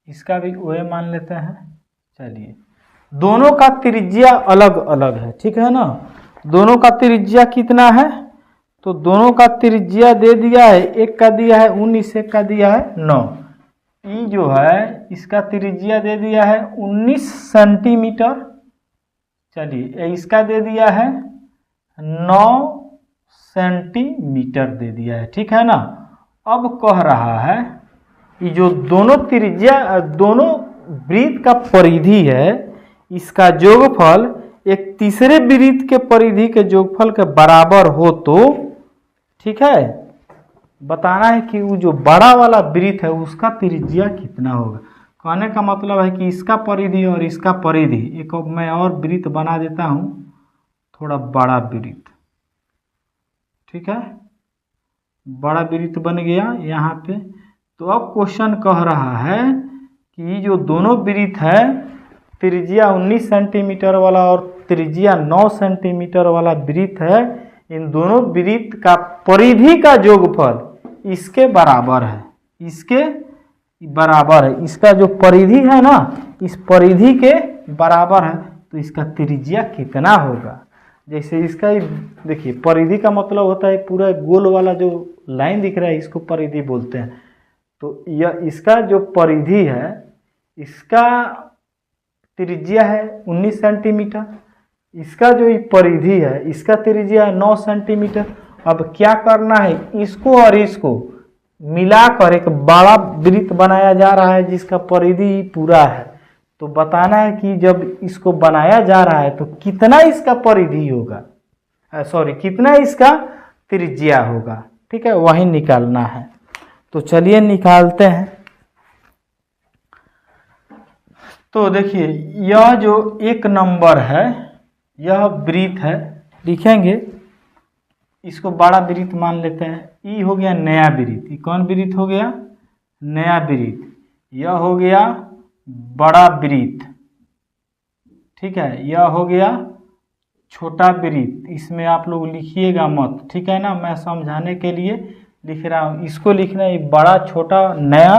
इसका भी OA मान लेते हैं। चलिए दोनों का त्रिज्या अलग अलग है, ठीक है ना। दोनों का त्रिज्या कितना है, तो दोनों का त्रिज्या दे दिया है, एक का दिया है 19, एक का दिया है 9। ई जो है इसका त्रिज्या दे दिया है 19 सेंटीमीटर। चलिए इसका दे दिया है 9 सेंटीमीटर दे दिया है, ठीक है ना। अब कह रहा है कि जो दोनों त्रिज्या, दोनों वृत्त का परिधि है, इसका योगफल एक तीसरे वृत्त के परिधि के योगफल के बराबर हो तो, ठीक है। बताना है कि वो जो बड़ा वाला वृत्त है उसका त्रिज्या कितना होगा। कहने का मतलब है कि इसका परिधि और इसका परिधि, एक मैं और वृत्त बना देता हूँ, थोड़ा बड़ा वृत्त, ठीक है। बड़ा वृत्त बन गया यहाँ पे। तो अब क्वेश्चन कह रहा है कि जो दोनों वृत्त है, त्रिज्या 19 सेंटीमीटर वाला और त्रिज्या 9 सेंटीमीटर वाला वृत्त है, इन दोनों वृत्त का परिधि का योगफल इसके बराबर है, इसके बराबर है। इसका जो परिधि है ना, इस परिधि के बराबर है, तो इसका त्रिज्या कितना होगा। जैसे इसका देखिए, परिधि का मतलब होता है पूरा गोल वाला जो लाइन दिख रहा है, इसको परिधि बोलते हैं। तो यह इसका जो परिधि है, इसका त्रिज्या है 19 सेंटीमीटर। इसका जो परिधि है, इसका त्रिज्या है 9 सेंटीमीटर। अब क्या करना है, इसको और इसको मिलाकर एक बड़ा वृत्त बनाया जा रहा है जिसका परिधि पूरा है। तो बताना है कि जब इसको बनाया जा रहा है तो कितना इसका परिधि होगा, कितना इसका त्रिज्या होगा, ठीक है, वही निकालना है। तो चलिए निकालते हैं। तो देखिए यह जो 1 नंबर है, यह वृत्त है, लिखेंगे इसको बड़ा वृत्त मान लेते हैं। ई हो गया नया वृत्त। ई कौन वृत्त हो गया, नया वृत्त। यह हो गया बड़ा वृत्त, ठीक है। यह हो गया छोटा वृत्त। इसमें आप लोग लिखिएगा मत, ठीक है ना, मैं समझाने के लिए लिख रहा हूँ। इसको लिखना है बड़ा छोटा नया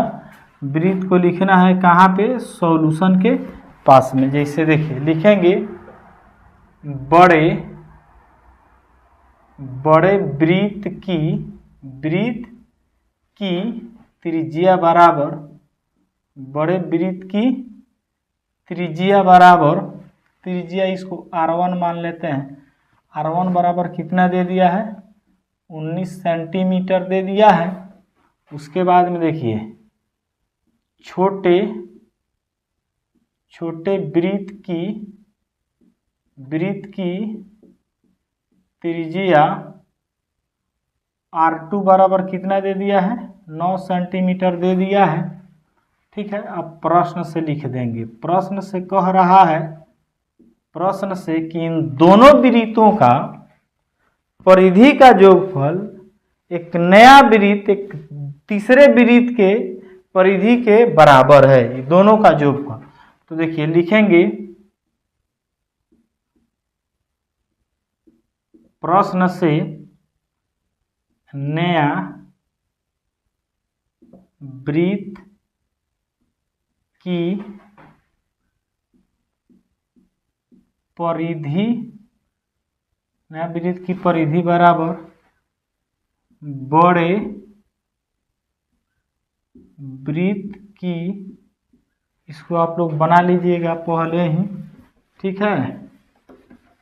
वृत्त को लिखना है कहाँ पे, सॉल्यूशन के पास में। जैसे देखिए लिखेंगे बड़े वृत्त की त्रिज्या बराबर, बड़े वृत्त की त्रिज्या बराबर, त्रिज्या इसको R1 मान लेते हैं। R1 बराबर कितना दे दिया है, 19 सेंटीमीटर दे दिया है। उसके बाद में देखिए छोटे वृत्त की त्रिज्या R2 बराबर कितना दे दिया है, 9 सेंटीमीटर दे दिया है, ठीक है। अब प्रश्न से लिख देंगे। प्रश्न से कह रहा है, प्रश्न से कि इन दोनों वृत्तों का परिधि का योगफल एक नया वृत्त एक तीसरे वृत्त के परिधि के बराबर है, ये दोनों का योगफल। तो देखिए लिखेंगे प्रश्न से नया वृत्त की परिधि, नया वृत्त की परिधि बराबर बड़े वृत्त की, इसको आप लोग बना लीजिएगा पहले ही, ठीक है।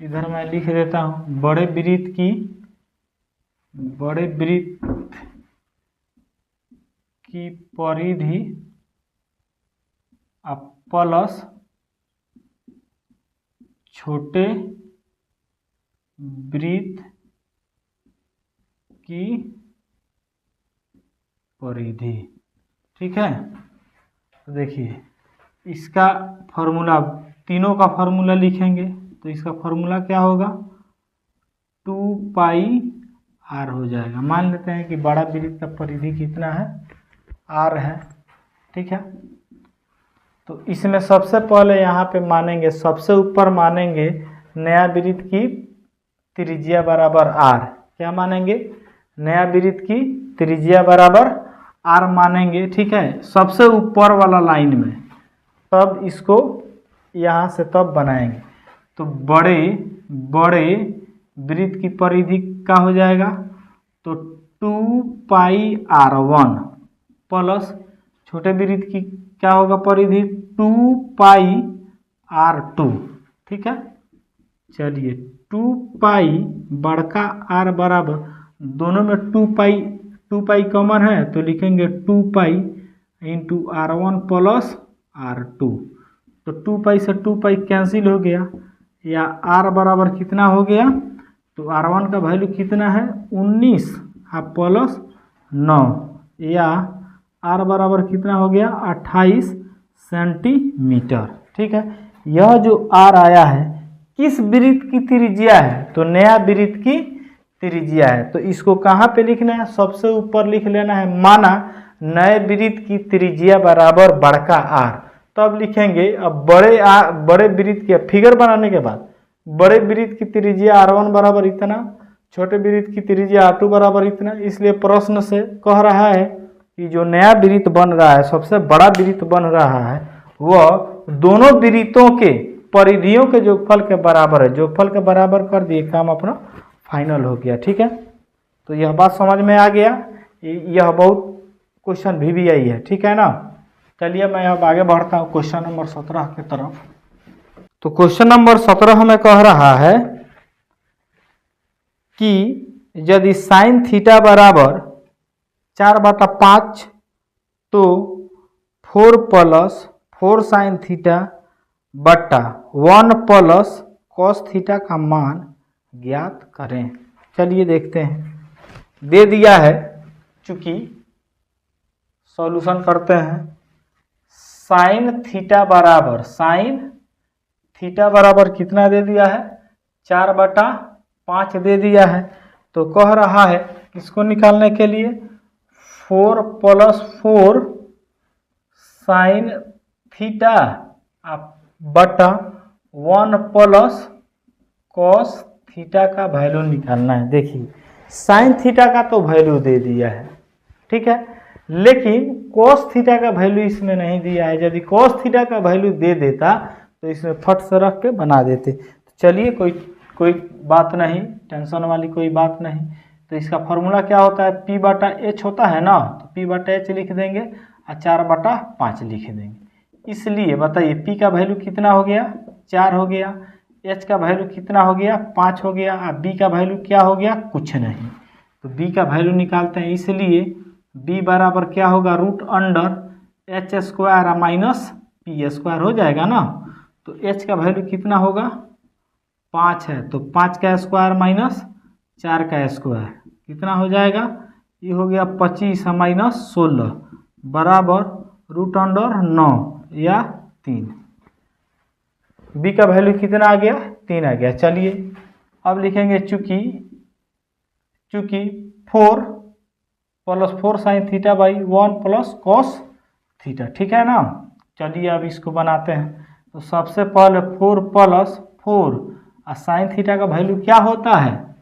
इधर मैं लिख देता हूँ बड़े वृत्त की परिधि प्लस छोटे वृत्त की परिधि। ठीक है, तो देखिए इसका फॉर्मूला, तीनों का फॉर्मूला लिखेंगे तो इसका फॉर्मूला क्या होगा, 2πr हो जाएगा। मान लेते हैं कि बड़ा वृत्त का परिधि कितना है, r है। ठीक है, तो इसमें सबसे पहले यहाँ पे मानेंगे, सबसे ऊपर मानेंगे नया वृत्त की त्रिज्या बराबर r। क्या मानेंगे, नया वृत्त की त्रिज्या बराबर r मानेंगे। ठीक है, सबसे ऊपर वाला लाइन में, तब इसको यहाँ से तब बनाएंगे तो बड़े वृत्त की परिधि क्या हो जाएगा, तो 2πr1 प्लस छोटे वृत्त की क्या होगा परिधि, 2πr2। ठीक है, चलिए 2π बड़का r बराबर, दोनों में 2π कॉमन है तो लिखेंगे 2π इंटू r1 प्लस r2। तो 2π से 2π कैंसिल हो गया, या r बराबर कितना हो गया, तो r1 का वैल्यू कितना है 19 प्लस 9, या r बराबर कितना हो गया 28 सेंटीमीटर। ठीक है, यह जो r आया है किस वृत्त की त्रिज्या है, तो नया वृत्त की त्रिज्या है। तो इसको कहाँ पे लिखना है, सबसे ऊपर लिख लेना है, माना नए वृत्त की त्रिज्या बराबर बड़का r, तब लिखेंगे। अब बड़े वृत्त के फिगर बनाने के बाद बड़े वृत्त की त्रिज्या r1 बराबर इतना, छोटे वृत्त की त्रिज्या r2 बराबर इतना। इसलिए प्रश्न से कह रहा है कि जो नया वृत्त बन रहा है, सबसे बड़ा वृत्त बन रहा है, वह दोनों वृत्तों के परिधियों के जोगफल के बराबर है। जोगफल के बराबर कर दिए, काम अपना फाइनल हो गया। ठीक है, तो यह बात समझ में आ गया। यह बहुत क्वेश्चन भी आई है। ठीक है ना, चलिए मैं अब आगे बढ़ता हूँ क्वेश्चन नंबर 17 की तरफ। तो क्वेश्चन नंबर 17 हमें कह रहा है कि यदि साइन थीटा बराबर 4/5 तो 4 प्लस 4 साइन थीटा बट्टा 1 प्लस कॉस थीटा का मान ज्ञात करें। चलिए देखते हैं, दे दिया है, चूंकि सॉल्यूशन करते हैं। साइन थीटा बराबर कितना दे दिया है, 4/5 दे दिया है। तो कह रहा है इसको निकालने के लिए 4 प्लस 4 साइन थीटा बटा 1 प्लस कॉस थीटा का वैल्यू निकालना है। देखिए साइन थीटा का तो वैल्यू दे दिया है, ठीक है, लेकिन कॉस थीटा का वैल्यू इसमें नहीं दिया है। यदि कॉस थीटा का वैल्यू दे देता तो इसमें फट से रख के बना देते। तो चलिए कोई बात नहीं, टेंशन वाली कोई बात नहीं। तो इसका फॉर्मूला क्या होता है, P/H होता है ना, तो P/H लिख देंगे और 4/5 लिख देंगे। इसलिए बताइए P का वैल्यू कितना हो गया, 4 हो गया, H का वैल्यू कितना हो गया, 5 हो गया, और B का वैल्यू क्या हो गया, कुछ नहीं। तो B का वैल्यू निकालते हैं, इसलिए B बराबर क्या होगा, √H² माइनस P² हो जाएगा ना। तो H का वैल्यू कितना होगा, 5 है, तो 5 का स्क्वायर माइनस 4 का स्क्वायर कितना हो जाएगा, ये हो गया 25 माइनस 16 बराबर √9 या 3। B का वैल्यू कितना आ गया, 3 आ गया। चलिए अब लिखेंगे चूंकि 4 plus 4 sine theta by 1 plus cos theta, ठीक है ना। चलिए अब इसको बनाते हैं। तो सबसे पहले 4 प्लस 4 और साइन थीटा का वैल्यू क्या होता है,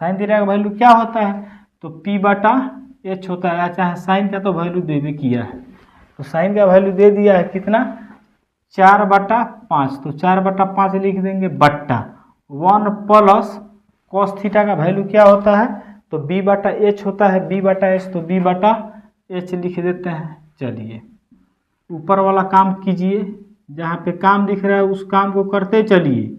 साइन थीटा का वैल्यू क्या होता है, तो P/H होता है। चाहे साइन का तो वैल्यू दे भी किया है, तो साइन का वैल्यू दे दिया है कितना, 4/5, तो 4/5 लिख देंगे बट्टा 1 प्लस कॉस थीटा का वैल्यू क्या होता है, तो B/H होता है, B/H, तो B/H लिख देते हैं। चलिए ऊपर वाला काम कीजिए, जहाँ पे काम दिख रहा है उस काम को करते चलिए,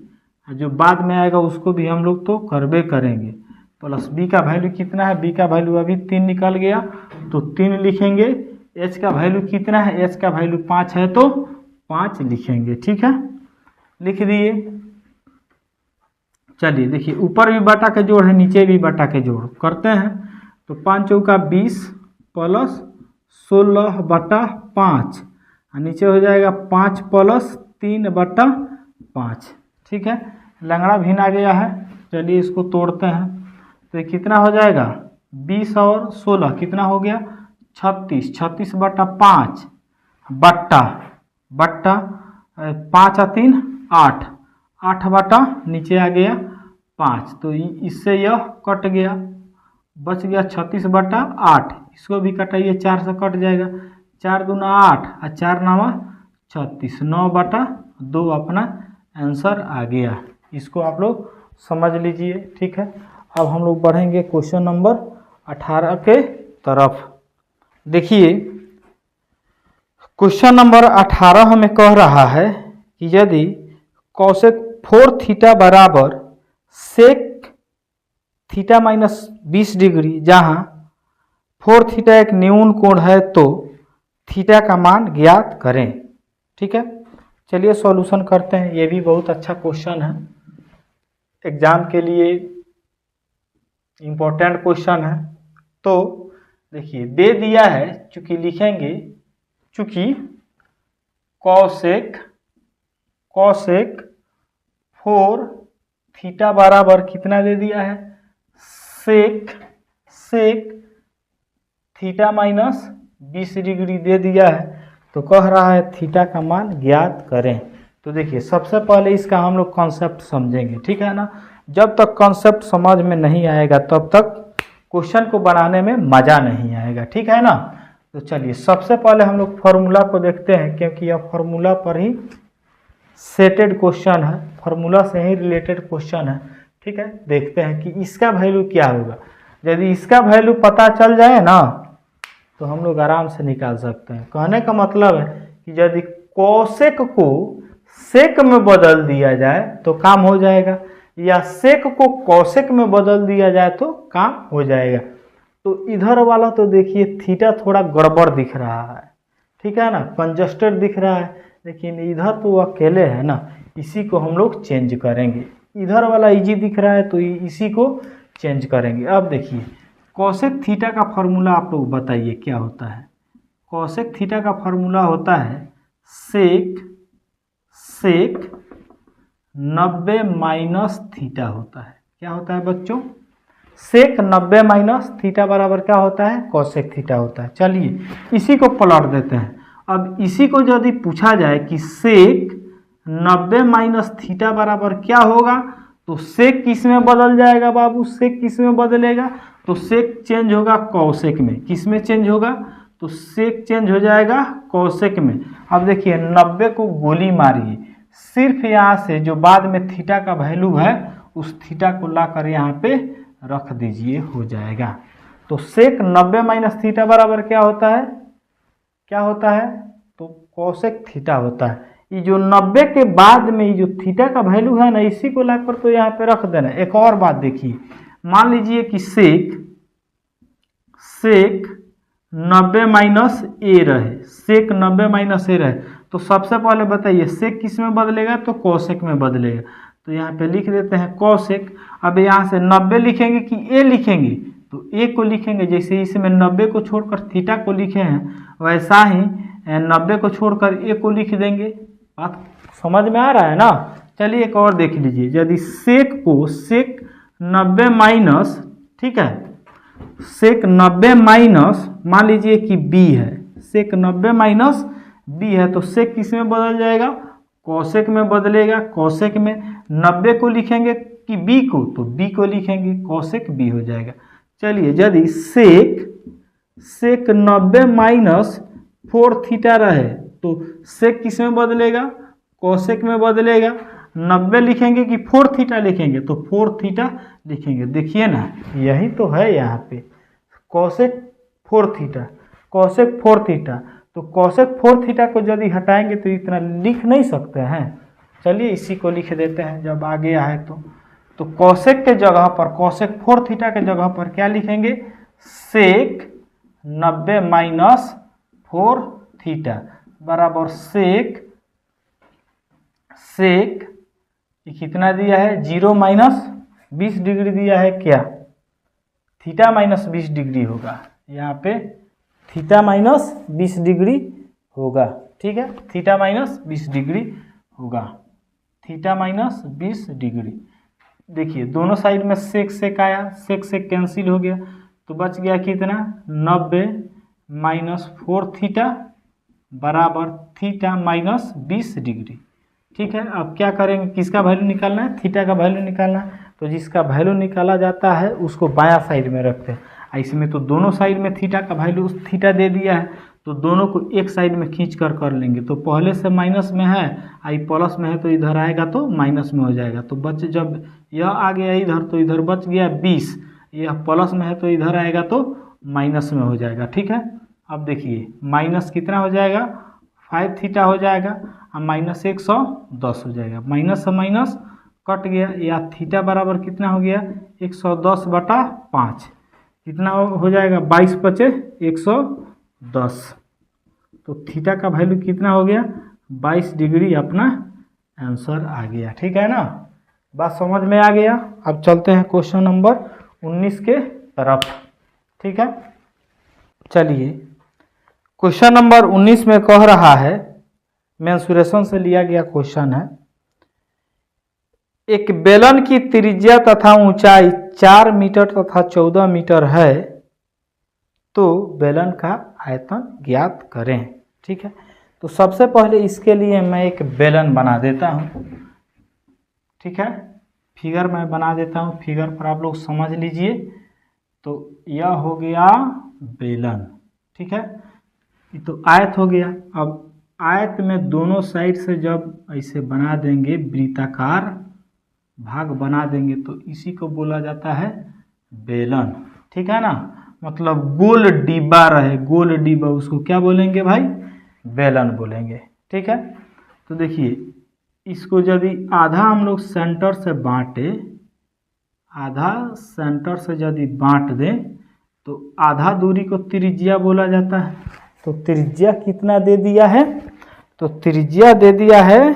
जो बाद में आएगा उसको भी हम लोग तो करबे करेंगे। प्लस बी का वैल्यू कितना है, बी का वैल्यू अभी 3 निकल गया तो 3 लिखेंगे। एच का वैल्यू कितना है, एच का वैल्यू 5 है तो 5 लिखेंगे। ठीक है, लिख दिए। चलिए देखिए, ऊपर भी बटा के जोड़ है, नीचे भी बटा के जोड़ करते हैं। तो 5 चौका 20 प्लस 16 बटा 5, और नीचे हो जाएगा 5 प्लस 3 बटा 5। ठीक है, लंगड़ा भिन आ गया है। चलिए इसको तोड़ते हैं। तो ये कितना हो जाएगा, 20 और 16 कितना हो गया, 36। 36 बटा 5 बट्टा 5 और 3 8, 8 बटा नीचे आ गया 5। तो इससे यह कट गया, बच गया 36 बटा 8। इसको भी कटाइए, 4 से कट जाएगा, 4 दूना 8 और 4 नामा 36, 9 बटा 2 अपना आंसर आ गया। इसको आप लोग समझ लीजिए। ठीक है, अब हम लोग बढ़ेंगे क्वेश्चन नंबर 18 के तरफ। देखिए क्वेश्चन नंबर 18 हमें कह रहा है कि यदि कॉसेक 4 थीटा बराबर सेक थीटा माइनस 20 डिग्री, जहाँ 4 थीटा एक न्यून कोण है, तो थीटा का मान ज्ञात करें। ठीक है, चलिए सॉल्यूशन करते हैं। ये भी बहुत अच्छा क्वेश्चन है, एग्जाम के लिए इम्पोर्टेंट क्वेश्चन है। तो देखिए दे दिया है, चूंकि लिखेंगे, चूंकि कॉसेक 4 थीटा बराबर कितना दे दिया है, सेक थीटा माइनस 20 डिग्री दे दिया है। तो कह रहा है थीटा का मान ज्ञात करें। तो देखिए सबसे पहले इसका हम लोग कॉन्सेप्ट समझेंगे। ठीक है ना, जब तक कॉन्सेप्ट समझ में नहीं आएगा तब तक क्वेश्चन को बनाने में मज़ा नहीं आएगा। ठीक है ना, तो चलिए सबसे पहले हम लोग फॉर्मूला को देखते हैं, क्योंकि यह फॉर्मूला पर ही सेटेड क्वेश्चन है, फॉर्मूला से ही रिलेटेड क्वेश्चन है। ठीक है, देखते हैं कि इसका वैल्यू क्या होगा। यदि इसका वैल्यू पता चल जाए ना तो हम लोग आराम से निकाल सकते हैं। कहने का मतलब है कि यदि कॉसेक को सेक में बदल दिया जाए तो काम हो जाएगा, या सेक को कॉसेक में बदल दिया जाए तो काम हो जाएगा। तो इधर वाला तो देखिए थीटा थोड़ा गड़बड़ दिख रहा है। ठीक है ना, कंजस्टेड दिख रहा है, लेकिन इधर तो अकेले है ना, इसी को हम लोग चेंज करेंगे। इधर वाला इजी दिख रहा है तो इसी को चेंज करेंगे। अब देखिए कॉसेक थीटा का फॉर्मूला आप लोग बताइए क्या होता है। कॉसेक थीटा का फॉर्मूला होता है सेक 90 माइनस थीटा होता है। क्या होता है बच्चों, सेक 90 माइनस थीटा बराबर क्या होता है, कॉसेक थीटा होता है। चलिए इसी को पलट देते हैं। अब इसी को यदि पूछा जाए कि सेक 90 माइनस थीटा बराबर क्या होगा, तो सेक किस में बदल जाएगा बाबू, सेक किस में बदलेगा, तो सेक चेंज होगा कॉसेक में। किस में चेंज होगा, तो सेक चेंज हो जाएगा कॉसेक में। अब देखिए 90 को गोली मारिए, सिर्फ यहाँ से जो बाद में थीटा का वैल्यू है उस थीटा को लाकर यहाँ पे रख दीजिए, हो जाएगा। तो सेक 90 माइनस थीटा बराबर क्या होता है, तो कॉसेक थीटा होता है। ये जो 90 के बाद में ये जो थीटा का वैल्यू है ना, इसी को लाकर तो यहाँ पे रख देना। एक और बात देखिए, मान लीजिए कि सेक 90 माइनस ए रहे, सेक 90 माइनस ए रहे, तो सबसे पहले बताइए सेक किस में बदलेगा, तो कॉसेक में बदलेगा। तो यहाँ पे लिख देते हैं कॉसेक। अब यहाँ से 90 लिखेंगे कि ए लिखेंगे, तो ए को लिखेंगे। जैसे इसमें 90 को छोड़कर थीटा को लिखे हैं, वैसा ही 90 को छोड़कर ए को लिख देंगे। बात समझ में आ रहा है ना। चलिए एक और देख लीजिए, यदि सेक 90 माइनस, ठीक है, सेक 90 माइनस मान लीजिए कि बी है, सेक 90 माइनस बी है, तो सेक किस में बदल जाएगा, कॉसेक में बदलेगा। कॉसेक में 90 को लिखेंगे कि बी को, तो बी को लिखेंगे, कॉसेक बी हो जाएगा। चलिए यदि सेक 90 माइनस 4 थीटा रहे, तो सेक किस में बदलेगा, कॉसेक में बदलेगा। 90 लिखेंगे कि 4 थीटा लिखेंगे, तो 4 थीटा लिखेंगे। देखिए ना, यही तो है यहाँ पे, कॉसेक 4 थीटा, कॉसेक 4 थीटा। तो कॉसेक 4 थीटा को यदि हटाएंगे तो इतना लिख नहीं सकते हैं। चलिए इसी को लिख देते हैं जब आ गया है तो। तो कॉसेक के जगह पर, कॉसेक 4 थीटा के जगह पर क्या लिखेंगे, सेक 90 माइनस 4 थीटा बराबर सेक ये कितना दिया है, 0 माइनस 20 डिग्री दिया है क्या, थीटा माइनस 20 डिग्री होगा यहाँ पे, थीटा माइनस 20 डिग्री होगा। ठीक है, थीटा माइनस 20 डिग्री होगा, थीटा माइनस 20 डिग्री। देखिए दोनों साइड में सेक आया, सेक कैंसिल हो गया, तो बच गया कितना, 90 माइनस 4 थीटा बराबर थीटा माइनस 20 डिग्री। ठीक है, अब क्या करेंगे, किसका वैल्यू निकालना है, थीटा का वैल्यू निकालना है। तो जिसका वैल्यू निकाला जाता है उसको बायां साइड में रखते हैं। इसमें तो दोनों साइड में थीटा का वैल्यू थीटा दे दिया है, तो दोनों को एक साइड में खींच कर लेंगे। तो पहले से माइनस में है, आई प्लस में है, तो इधर आएगा तो माइनस में हो जाएगा। तो बच, जब यह आ गया इधर तो इधर बच गया 20, यह प्लस में है तो इधर आएगा तो माइनस में हो जाएगा। ठीक है, अब देखिए माइनस कितना हो जाएगा, 5 थीटा हो जाएगा, और माइनस 110 हो जाएगा, माइनस से माइनस कट गया, या थीटा बराबर कितना हो गया, 110/5 कितना हो जाएगा, 22 बचे 110। तो थीटा का वैल्यू कितना हो गया, 22 डिग्री अपना आंसर आ गया। ठीक है ना, बात समझ में आ गया। अब चलते हैं क्वेश्चन नंबर 19 के तरफ। ठीक है, चलिए क्वेश्चन नंबर 19 में कह रहा है, मेंसुरेशन से लिया गया क्वेश्चन है, एक बेलन की त्रिज्या तथा ऊंचाई 4 मीटर तथा 14 मीटर है, तो बेलन का आयतन ज्ञात करें। ठीक है, तो सबसे पहले इसके लिए मैं एक बेलन बना देता हूं। ठीक है, फिगर मैं बना देता हूं, फिगर पर आप लोग समझ लीजिए। तो यह हो गया बेलन। ठीक है, ये तो आयत हो गया। अब आयत में दोनों साइड से जब ऐसे बना देंगे, वृत्ताकार भाग बना देंगे, तो इसी को बोला जाता है बेलन। ठीक है ना, मतलब गोल डिब्बा रहे, गोल डिब्बा, उसको क्या बोलेंगे भाई, बेलन बोलेंगे। ठीक है, तो देखिए इसको यदि आधा हम लोग सेंटर से बांटे, आधा सेंटर से यदि बांट दें, तो आधा दूरी को त्रिज्या बोला जाता है। तो त्रिज्या कितना दे दिया है, तो त्रिज्या दे दिया है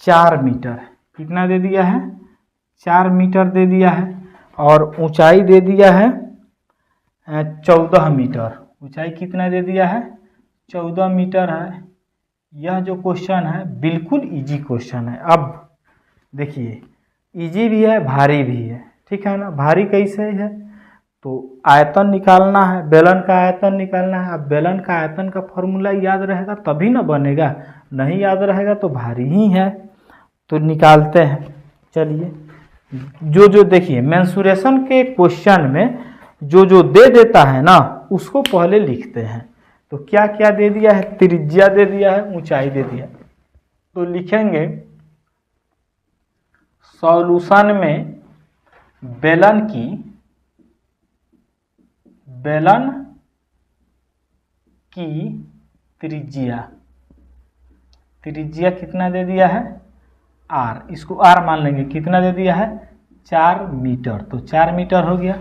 4 मीटर। कितना दे दिया है, 4 मीटर दे दिया है। और ऊंचाई दे दिया है 14 मीटर। ऊंचाई कितना दे दिया है, 14 मीटर है। यह जो क्वेश्चन है बिल्कुल इजी क्वेश्चन है। अब देखिए इजी भी है, भारी भी है। ठीक है ना, भारी कैसे है, तो आयतन निकालना है, बेलन का आयतन निकालना है। अब बेलन का आयतन का फॉर्मूला याद रहेगा तभी ना बनेगा, नहीं याद रहेगा तो भारी ही है। तो निकालते हैं, चलिए। जो देखिए मेंसुरेशन के क्वेश्चन में जो दे देता है ना, उसको पहले लिखते हैं। तो क्या क्या दे दिया है, त्रिज्या दे दिया है, ऊंचाई दे दिया है। तो लिखेंगे सॉल्यूशन में बेलन की त्रिज्या कितना दे दिया है, आर। इसको आर मान लेंगे। कितना दे दिया है, 4 मीटर। तो 4 मीटर हो गया।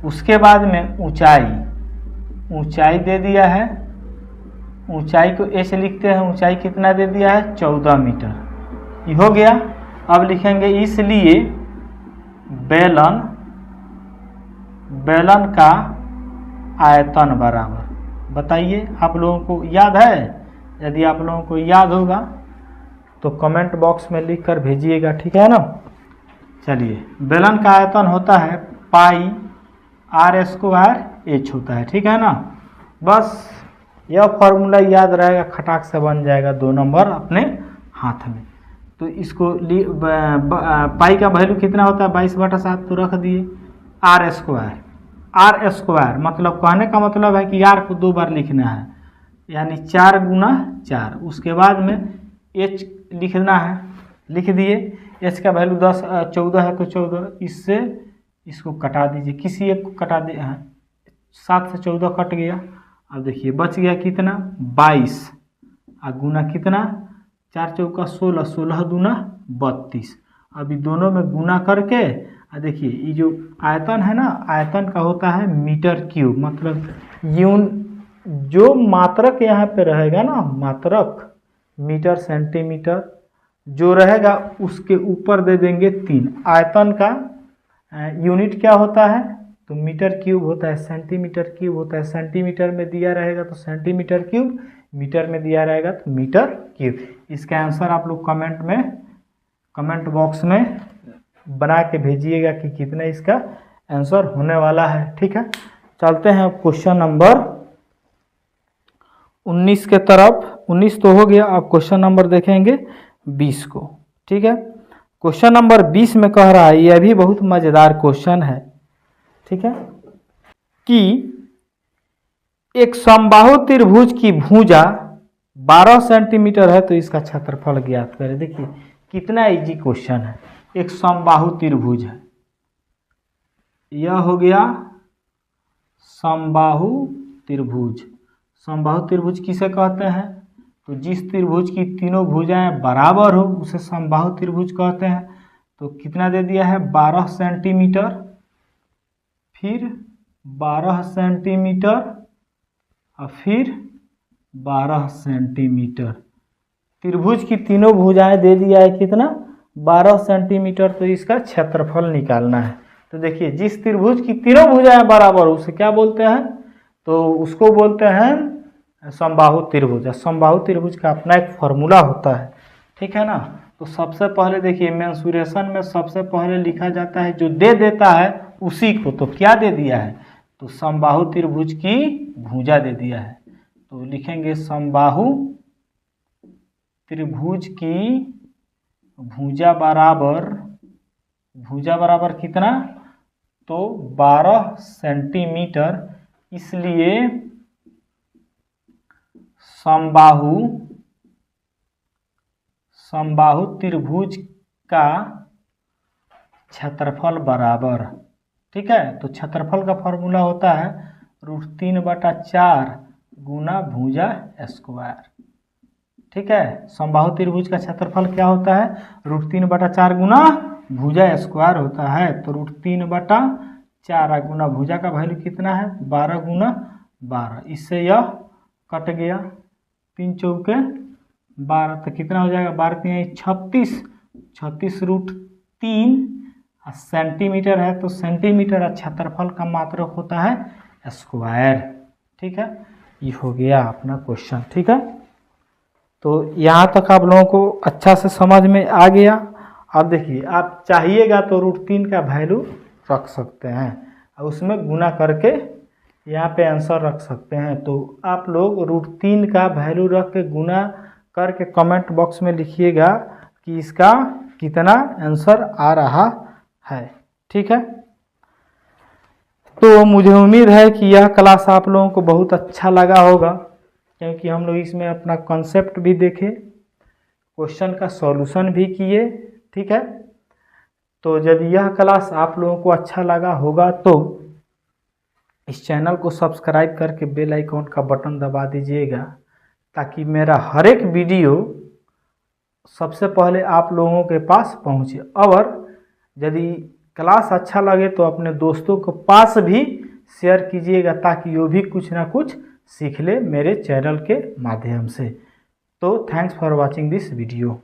उसके बाद में ऊंचाई दे दिया है, ऊंचाई को एच लिखते हैं। ऊंचाई कितना दे दिया है, 14 मीटर। ये हो गया। अब लिखेंगे इसलिए बेलन का आयतन बराबर, बताइए आप लोगों को याद है। यदि आप लोगों को याद होगा तो कमेंट बॉक्स में लिख कर भेजिएगा। ठीक है ना, चलिए। बेलन का आयतन होता है पाई r² h होता है। ठीक है ना, बस यह फॉर्मूला याद रहेगा, खटाक से बन जाएगा 2 नंबर अपने हाथ में। तो इसको पाई का वैल्यू कितना होता है, 22/7। तो रख दिए r² मतलब कहने का मतलब है कि r को 2 बार लिखना है, यानी 4 गुना 4। उसके बाद में h लिखना है, लिख दिए। h का वैल्यू 14 है तो 14, इससे इसको कटा दीजिए, किसी एक को कटा दे। 7 से 14 कट गया। अब देखिए बच गया कितना, 22। और गुना कितना, 4 चौका 16, 16 दूना 32। अभी दोनों में गुना करके देखिए ये जो आयतन है ना, आयतन का होता है मीटर क्यूब, मतलब जो मात्रक यहाँ पे रहेगा ना, मात्रक मीटर सेंटीमीटर जो रहेगा उसके ऊपर दे देंगे 3। आयतन का यूनिट क्या होता है, तो मीटर क्यूब होता है, सेंटीमीटर क्यूब होता है। सेंटीमीटर में दिया रहेगा तो सेंटीमीटर क्यूब, मीटर में दिया रहेगा तो मीटर क्यूब। इसका आंसर आप लोग कमेंट बॉक्स में बना के भेजिएगा कि कितना इसका आंसर होने वाला है। ठीक है, चलते हैं अब क्वेश्चन नंबर 19 के तरफ। 19 तो हो गया, अब क्वेश्चन नंबर देखेंगे 20 को। ठीक है, क्वेश्चन नंबर 20 में कह रहा है, यह भी बहुत मजेदार क्वेश्चन है। ठीक है, कि एक समबाहु त्रिभुज की भुजा 12 सेंटीमीटर है तो इसका क्षेत्रफल ज्ञात करें। देखिए कितना इजी क्वेश्चन है। एक समबाहु त्रिभुज है, यह हो गया समबाहु त्रिभुज। समबाहु त्रिभुज किसे कहते हैं, तो जिस त्रिभुज की तीनों भुजाएं बराबर हो उसे समबाहु त्रिभुज कहते हैं। तो कितना दे दिया है, 12 सेंटीमीटर, फिर 12 सेंटीमीटर और फिर 12 सेंटीमीटर। त्रिभुज की तीनों भुजाएं दे दिया है कितना, 12 सेंटीमीटर। तो इसका क्षेत्रफल निकालना है। तो देखिए जिस त्रिभुज की तीनों भुजाएं बराबर हो उसे क्या बोलते हैं, तो उसको बोलते हैं समबाहु त्रिभुज। समबाहु त्रिभुज का अपना एक फॉर्मूला होता है। ठीक है ना, तो सबसे पहले देखिए मेंसुरेशन में सबसे पहले लिखा जाता है जो दे देता है उसी को। तो क्या दे दिया है, तो समबाहु त्रिभुज की भुजा दे दिया है। तो लिखेंगे समबाहु त्रिभुज की भुजा बराबर कितना, तो 12 सेंटीमीटर। इसलिए समबाहु त्रिभुज का क्षेत्रफल बराबर। ठीक है, तो क्षेत्रफल का फॉर्मूला होता है √3/4 गुना भुजा स्क्वायर। ठीक है, समबाहु त्रिभुज का क्षेत्रफल क्या होता है, √3/4 गुना भुजा स्क्वायर होता है। तो √3/4 गुना भुजा का वैल्यू कितना है, 12 गुना 12। इससे यह कट गया, 3 चौके 12, तो कितना हो जाएगा, 12 3 36, 36 √3 सेंटीमीटर है। तो सेंटीमीटर क्षेत्रफल का मात्रक होता है स्क्वायर। ठीक है, ये हो गया अपना क्वेश्चन। ठीक है, तो यहाँ तक आप लोगों को अच्छा से समझ में आ गया। अब देखिए आप चाहिएगा तो √3 का वैल्यू रख सकते हैं और उसमें गुना करके यहाँ पे आंसर रख सकते हैं। तो आप लोग √3 का वैल्यू रख के गुना करके कमेंट बॉक्स में लिखिएगा कि इसका कितना आंसर आ रहा है। ठीक है, तो मुझे उम्मीद है कि यह क्लास आप लोगों को बहुत अच्छा लगा होगा, क्योंकि हम लोग इसमें अपना कॉन्सेप्ट भी देखे, क्वेश्चन का सॉल्यूशन भी किए। ठीक है, तो यदि यह क्लास आप लोगों को अच्छा लगा होगा तो इस चैनल को सब्सक्राइब करके बेल आइकॉन का बटन दबा दीजिएगा, ताकि मेरा हर एक वीडियो सबसे पहले आप लोगों के पास पहुंचे। और यदि क्लास अच्छा लगे तो अपने दोस्तों के पास भी शेयर कीजिएगा, ताकि वो भी कुछ ना कुछ सीख ले मेरे चैनल के माध्यम से। तो thanks for watching this video.